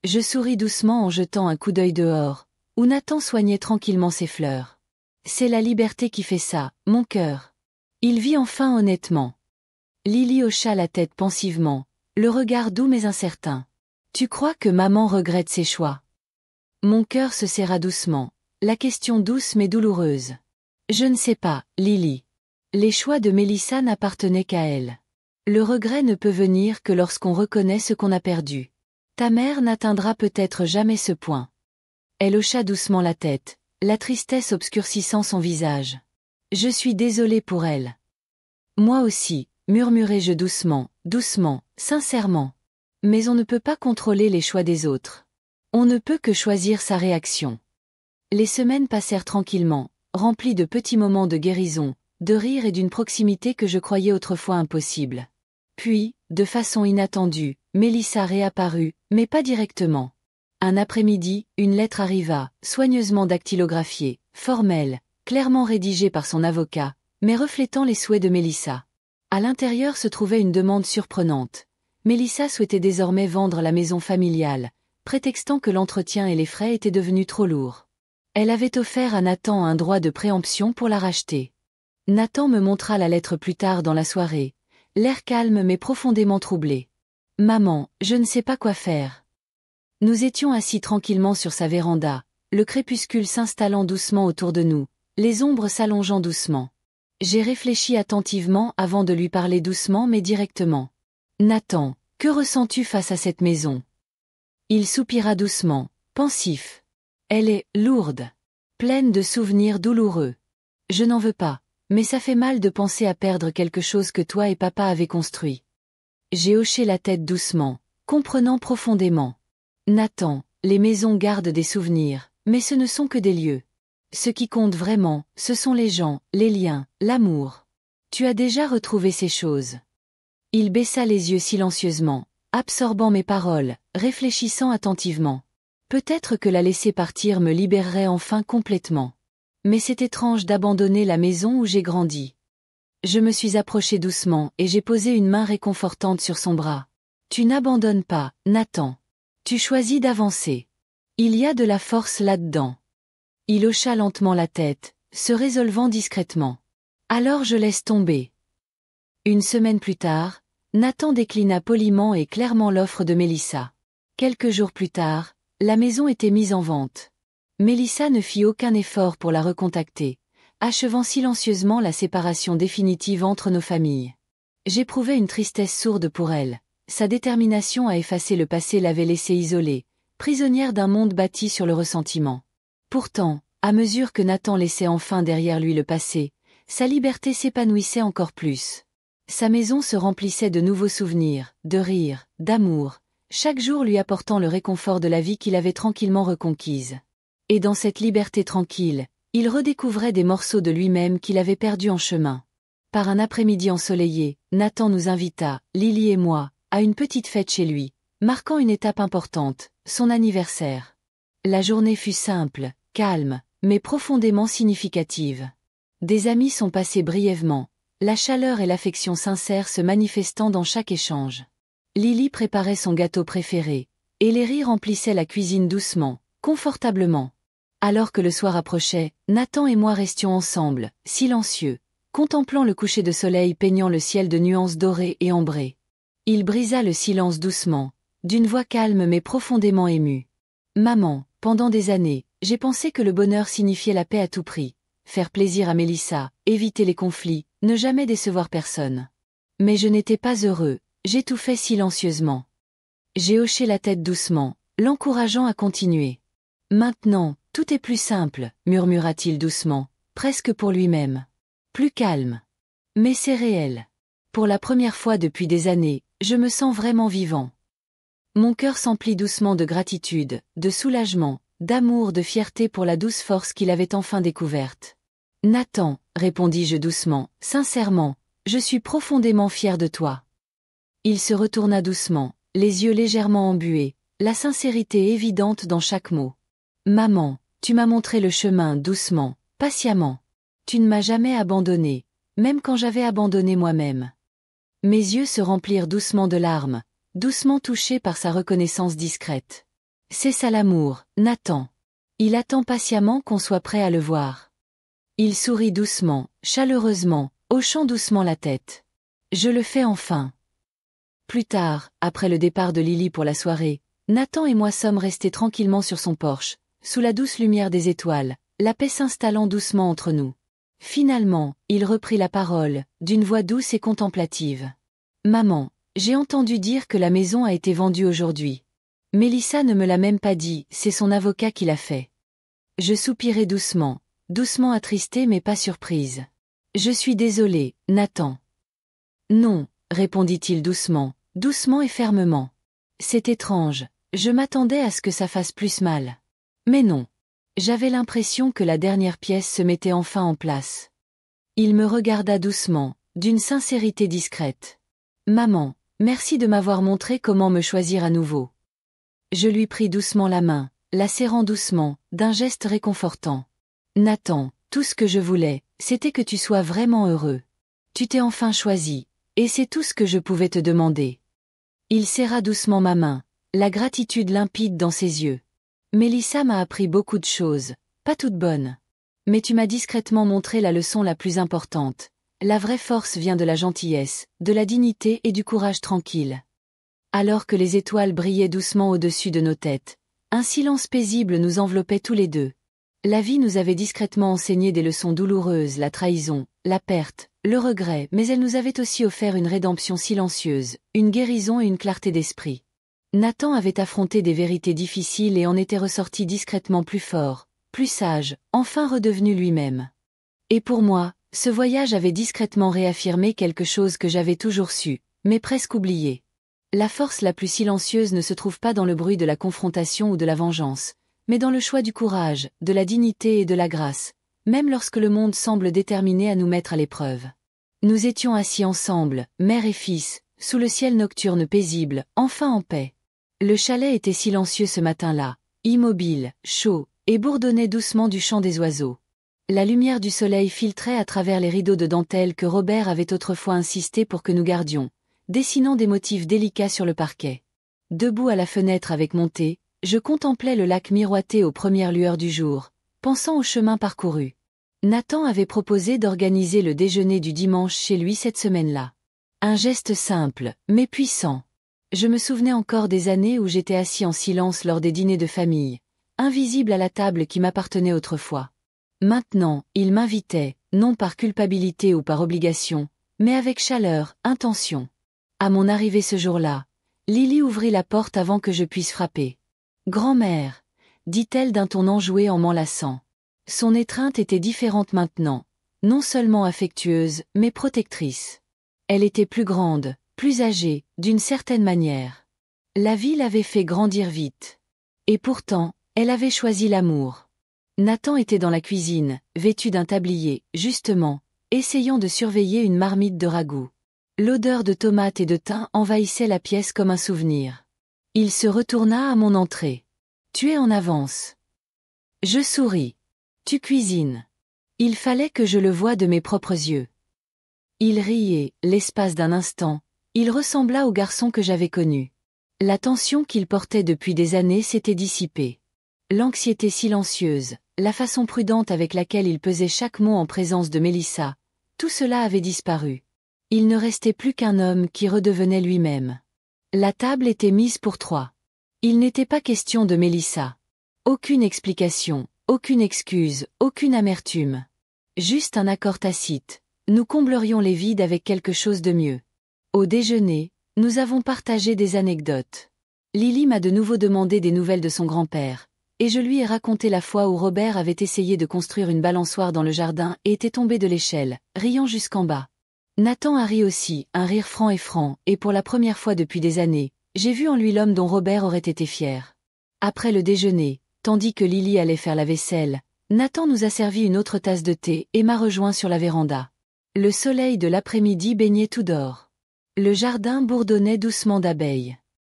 Je souris doucement en jetant un coup d'œil dehors, où Nathan soignait tranquillement ses fleurs. C'est la liberté qui fait ça, mon cœur. Il vit enfin honnêtement. Lily hocha la tête pensivement, le regard doux mais incertain. Tu crois que maman regrette ses choix? Mon cœur se serra doucement, la question douce mais douloureuse. Je ne sais pas, Lily. Les choix de Mélissa n'appartenaient qu'à elle. Le regret ne peut venir que lorsqu'on reconnaît ce qu'on a perdu. Ta mère n'atteindra peut-être jamais ce point. Elle hocha doucement la tête, la tristesse obscurcissant son visage. Je suis désolée pour elle. Moi aussi, murmurai-je doucement, doucement, sincèrement. Mais on ne peut pas contrôler les choix des autres. On ne peut que choisir sa réaction. Les semaines passèrent tranquillement, remplies de petits moments de guérison, de rire et d'une proximité que je croyais autrefois impossible. Puis, de façon inattendue, Mélissa réapparut, mais pas directement. Un après-midi, une lettre arriva, soigneusement dactylographiée, formelle, clairement rédigée par son avocat, mais reflétant les souhaits de Mélissa. À l'intérieur se trouvait une demande surprenante. Mélissa souhaitait désormais vendre la maison familiale, prétextant que l'entretien et les frais étaient devenus trop lourds. Elle avait offert à Nathan un droit de préemption pour la racheter. Nathan me montra la lettre plus tard dans la soirée, l'air calme mais profondément troublé. « Maman, je ne sais pas quoi faire. » Nous étions assis tranquillement sur sa véranda, le crépuscule s'installant doucement autour de nous, les ombres s'allongeant doucement. J'ai réfléchi attentivement avant de lui parler doucement mais directement. Nathan, que ressens-tu face à cette maison? Il soupira doucement, pensif. Elle est lourde, pleine de souvenirs douloureux. Je n'en veux pas, mais ça fait mal de penser à perdre quelque chose que toi et papa avez construit. J'ai hoché la tête doucement, comprenant profondément. Nathan, les maisons gardent des souvenirs, mais ce ne sont que des lieux. Ce qui compte vraiment, ce sont les gens, les liens, l'amour. Tu as déjà retrouvé ces choses. Il baissa les yeux silencieusement, absorbant mes paroles, réfléchissant attentivement. Peut-être que la laisser partir me libérerait enfin complètement. Mais c'est étrange d'abandonner la maison où j'ai grandi. Je me suis approché doucement et j'ai posé une main réconfortante sur son bras. Tu n'abandonnes pas, Nathan. Tu choisis d'avancer. Il y a de la force là-dedans. Il hocha lentement la tête, se résolvant discrètement. Alors je laisse tomber. Une semaine plus tard, Nathan déclina poliment et clairement l'offre de Mélissa. Quelques jours plus tard, la maison était mise en vente. Mélissa ne fit aucun effort pour la recontacter, achevant silencieusement la séparation définitive entre nos familles. J'éprouvais une tristesse sourde pour elle. Sa détermination à effacer le passé l'avait laissée isolée, prisonnière d'un monde bâti sur le ressentiment. Pourtant, à mesure que Nathan laissait enfin derrière lui le passé, sa liberté s'épanouissait encore plus. Sa maison se remplissait de nouveaux souvenirs, de rires, d'amour, chaque jour lui apportant le réconfort de la vie qu'il avait tranquillement reconquise. Et dans cette liberté tranquille, il redécouvrait des morceaux de lui-même qu'il avait perdus en chemin. Par un après-midi ensoleillé, Nathan nous invita, Lily et moi, à une petite fête chez lui, marquant une étape importante, son anniversaire. La journée fut simple, calme, mais profondément significative. Des amis sont passés brièvement, la chaleur et l'affection sincère se manifestant dans chaque échange. Lily préparait son gâteau préféré, et les rires remplissaient la cuisine doucement, confortablement. Alors que le soir approchait, Nathan et moi restions ensemble, silencieux, contemplant le coucher de soleil peignant le ciel de nuances dorées et ambrées. Il brisa le silence doucement, d'une voix calme mais profondément émue. Maman, pendant des années, j'ai pensé que le bonheur signifiait la paix à tout prix, faire plaisir à Mélissa, éviter les conflits, ne jamais décevoir personne. Mais je n'étais pas heureux, j'étouffais silencieusement. J'ai hoché la tête doucement, l'encourageant à continuer. Maintenant, tout est plus simple, murmura-t-il doucement, presque pour lui-même. Plus calme. Mais c'est réel. Pour la première fois depuis des années, je me sens vraiment vivant. Mon cœur s'emplit doucement de gratitude, de soulagement, d'amour, de fierté pour la douce force qu'il avait enfin découverte. Nathan, répondis-je doucement, sincèrement, je suis profondément fier de toi. Il se retourna doucement, les yeux légèrement embués, la sincérité évidente dans chaque mot. Maman, tu m'as montré le chemin doucement, patiemment. Tu ne m'as jamais abandonné, même quand j'avais abandonné moi-même. Mes yeux se remplirent doucement de larmes, doucement touchés par sa reconnaissance discrète. C'est ça l'amour, Nathan. Il attend patiemment qu'on soit prêt à le voir. Il sourit doucement, chaleureusement, hochant doucement la tête. Je le fais enfin. Plus tard, après le départ de Lily pour la soirée, Nathan et moi sommes restés tranquillement sur son porche, sous la douce lumière des étoiles, la paix s'installant doucement entre nous. Finalement, il reprit la parole, d'une voix douce et contemplative. Maman, j'ai entendu dire que la maison a été vendue aujourd'hui. Mélissa ne me l'a même pas dit, c'est son avocat qui l'a fait. Je soupirai doucement, doucement attristée mais pas surprise. Je suis désolée, Nathan. Non, répondit-il doucement, doucement et fermement. C'est étrange, je m'attendais à ce que ça fasse plus mal. Mais non. J'avais l'impression que la dernière pièce se mettait enfin en place. Il me regarda doucement, d'une sincérité discrète. Maman, merci de m'avoir montré comment me choisir à nouveau. Je lui pris doucement la main, la serrant doucement, d'un geste réconfortant. Nathan, tout ce que je voulais, c'était que tu sois vraiment heureux. Tu t'es enfin choisi, et c'est tout ce que je pouvais te demander. Il serra doucement ma main, la gratitude limpide dans ses yeux. Mélissa m'a appris beaucoup de choses, pas toutes bonnes. Mais tu m'as discrètement montré la leçon la plus importante. La vraie force vient de la gentillesse, de la dignité et du courage tranquille. Alors que les étoiles brillaient doucement au-dessus de nos têtes, un silence paisible nous enveloppait tous les deux. La vie nous avait discrètement enseigné des leçons douloureuses, la trahison, la perte, le regret, mais elle nous avait aussi offert une rédemption silencieuse, une guérison et une clarté d'esprit. Nathan avait affronté des vérités difficiles et en était ressorti discrètement plus fort, plus sage, enfin redevenu lui-même. Et pour moi, ce voyage avait discrètement réaffirmé quelque chose que j'avais toujours su, mais presque oublié. La force la plus silencieuse ne se trouve pas dans le bruit de la confrontation ou de la vengeance, mais dans le choix du courage, de la dignité et de la grâce, même lorsque le monde semble déterminé à nous mettre à l'épreuve. Nous étions assis ensemble, mère et fils, sous le ciel nocturne paisible, enfin en paix. Le chalet était silencieux ce matin-là, immobile, chaud, et bourdonnait doucement du chant des oiseaux. La lumière du soleil filtrait à travers les rideaux de dentelle que Robert avait autrefois insisté pour que nous gardions, dessinant des motifs délicats sur le parquet. Debout à la fenêtre avec mon thé, je contemplais le lac miroiter aux premières lueurs du jour, pensant au chemin parcouru. Nathan avait proposé d'organiser le déjeuner du dimanche chez lui cette semaine-là. Un geste simple, mais puissant. Je me souvenais encore des années où j'étais assis en silence lors des dîners de famille, invisible à la table qui m'appartenait autrefois. Maintenant, il m'invitait, non par culpabilité ou par obligation, mais avec chaleur, intention. À mon arrivée ce jour-là, Lily ouvrit la porte avant que je puisse frapper. « Grand-mère », dit-elle d'un ton enjoué en m'enlaçant. Son étreinte était différente maintenant, non seulement affectueuse, mais protectrice. Elle était plus grande, plus âgée, d'une certaine manière. La vie l'avait fait grandir vite. Et pourtant, elle avait choisi l'amour. Nathan était dans la cuisine, vêtu d'un tablier, justement, essayant de surveiller une marmite de ragoût. L'odeur de tomates et de thym envahissait la pièce comme un souvenir. Il se retourna à mon entrée. « Tu es en avance. » Je souris. « Tu cuisines. » Il fallait que je le voie de mes propres yeux. Il riait, l'espace d'un instant, il ressembla au garçon que j'avais connu. La tension qu'il portait depuis des années s'était dissipée. L'anxiété silencieuse, la façon prudente avec laquelle il pesait chaque mot en présence de Mélissa, tout cela avait disparu. Il ne restait plus qu'un homme qui redevenait lui-même. La table était mise pour 3. Il n'était pas question de Mélissa. Aucune explication, aucune excuse, aucune amertume. Juste un accord tacite. Nous comblerions les vides avec quelque chose de mieux. Au déjeuner, nous avons partagé des anecdotes. Lily m'a de nouveau demandé des nouvelles de son grand-père, et je lui ai raconté la fois où Robert avait essayé de construire une balançoire dans le jardin et était tombé de l'échelle, riant jusqu'en bas. Nathan a ri aussi, un rire franc, et pour la première fois depuis des années, j'ai vu en lui l'homme dont Robert aurait été fier. Après le déjeuner, tandis que Lily allait faire la vaisselle, Nathan nous a servi une autre tasse de thé et m'a rejoint sur la véranda. Le soleil de l'après-midi baignait tout d'or. Le jardin bourdonnait doucement d'abeilles.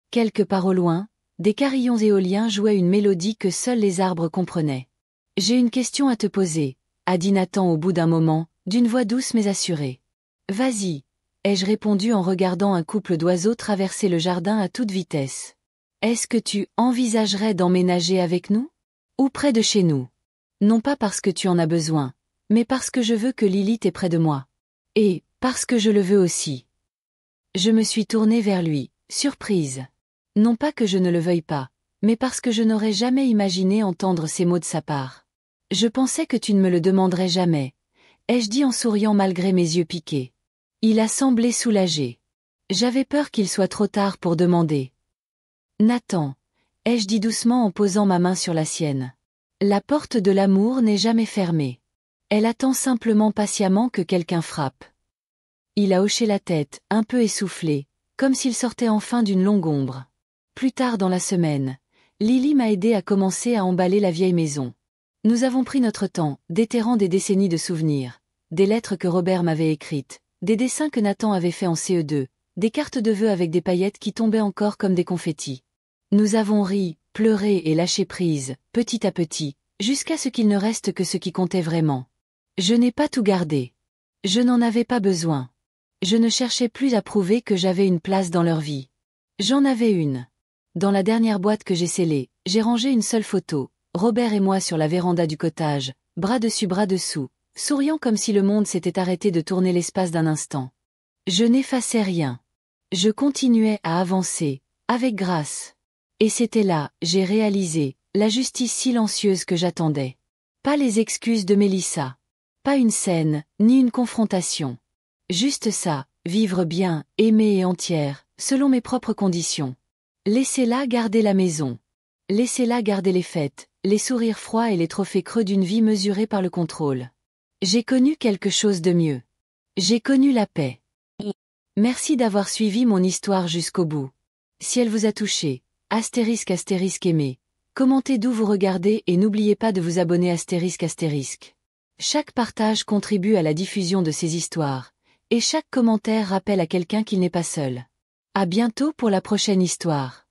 Quelque part au loin, des carillons éoliens jouaient une mélodie que seuls les arbres comprenaient. « J'ai une question à te poser », a dit Nathan au bout d'un moment, d'une voix douce mais assurée. « Vas-y », ai-je répondu en regardant un couple d'oiseaux traverser le jardin à toute vitesse. « Est-ce que tu envisagerais d'emménager avec nous? Ou près de chez nous? Non pas parce que tu en as besoin, mais parce que je veux que Lily t'ait près de moi. Et, parce que je le veux aussi. » Je me suis tournée vers lui, surprise. Non pas que je ne le veuille pas, mais parce que je n'aurais jamais imaginé entendre ces mots de sa part. « Je pensais que tu ne me le demanderais jamais, » ai-je dit en souriant malgré mes yeux piqués. Il a semblé soulagé. J'avais peur qu'il soit trop tard pour demander. « Nathan, » ai-je dit doucement en posant ma main sur la sienne. La porte de l'amour n'est jamais fermée. Elle attend simplement patiemment que quelqu'un frappe. Il a hoché la tête, un peu essoufflé, comme s'il sortait enfin d'une longue ombre. Plus tard dans la semaine, Lily m'a aidé à commencer à emballer la vieille maison. Nous avons pris notre temps, déterrant des décennies de souvenirs, des lettres que Robert m'avait écrites, des dessins que Nathan avait faits en CE2, des cartes de vœux avec des paillettes qui tombaient encore comme des confettis. Nous avons ri, pleuré et lâché prise, petit à petit, jusqu'à ce qu'il ne reste que ce qui comptait vraiment. Je n'ai pas tout gardé. Je n'en avais pas besoin. Je ne cherchais plus à prouver que j'avais une place dans leur vie. J'en avais une. Dans la dernière boîte que j'ai scellée, j'ai rangé une seule photo, Robert et moi sur la véranda du cottage, bras dessus bras dessous, souriant comme si le monde s'était arrêté de tourner l'espace d'un instant. Je n'effaçais rien. Je continuais à avancer, Avec grâce. Et c'était là, j'ai réalisé, la justice silencieuse que j'attendais. Pas les excuses de Mélissa. Pas une scène, ni une confrontation. Juste ça, vivre bien, aimée et entière, selon mes propres conditions. Laissez-la garder la maison. Laissez-la garder les fêtes, les sourires froids et les trophées creux d'une vie mesurée par le contrôle. J'ai connu quelque chose de mieux. J'ai connu la paix. Merci d'avoir suivi mon histoire jusqu'au bout. Si elle vous a touché, astérisque aimé, commentez d'où vous regardez et n'oubliez pas de vous abonner astérisque. Chaque partage contribue à la diffusion de ces histoires, et chaque commentaire rappelle à quelqu'un qu'il n'est pas seul. À bientôt pour la prochaine histoire.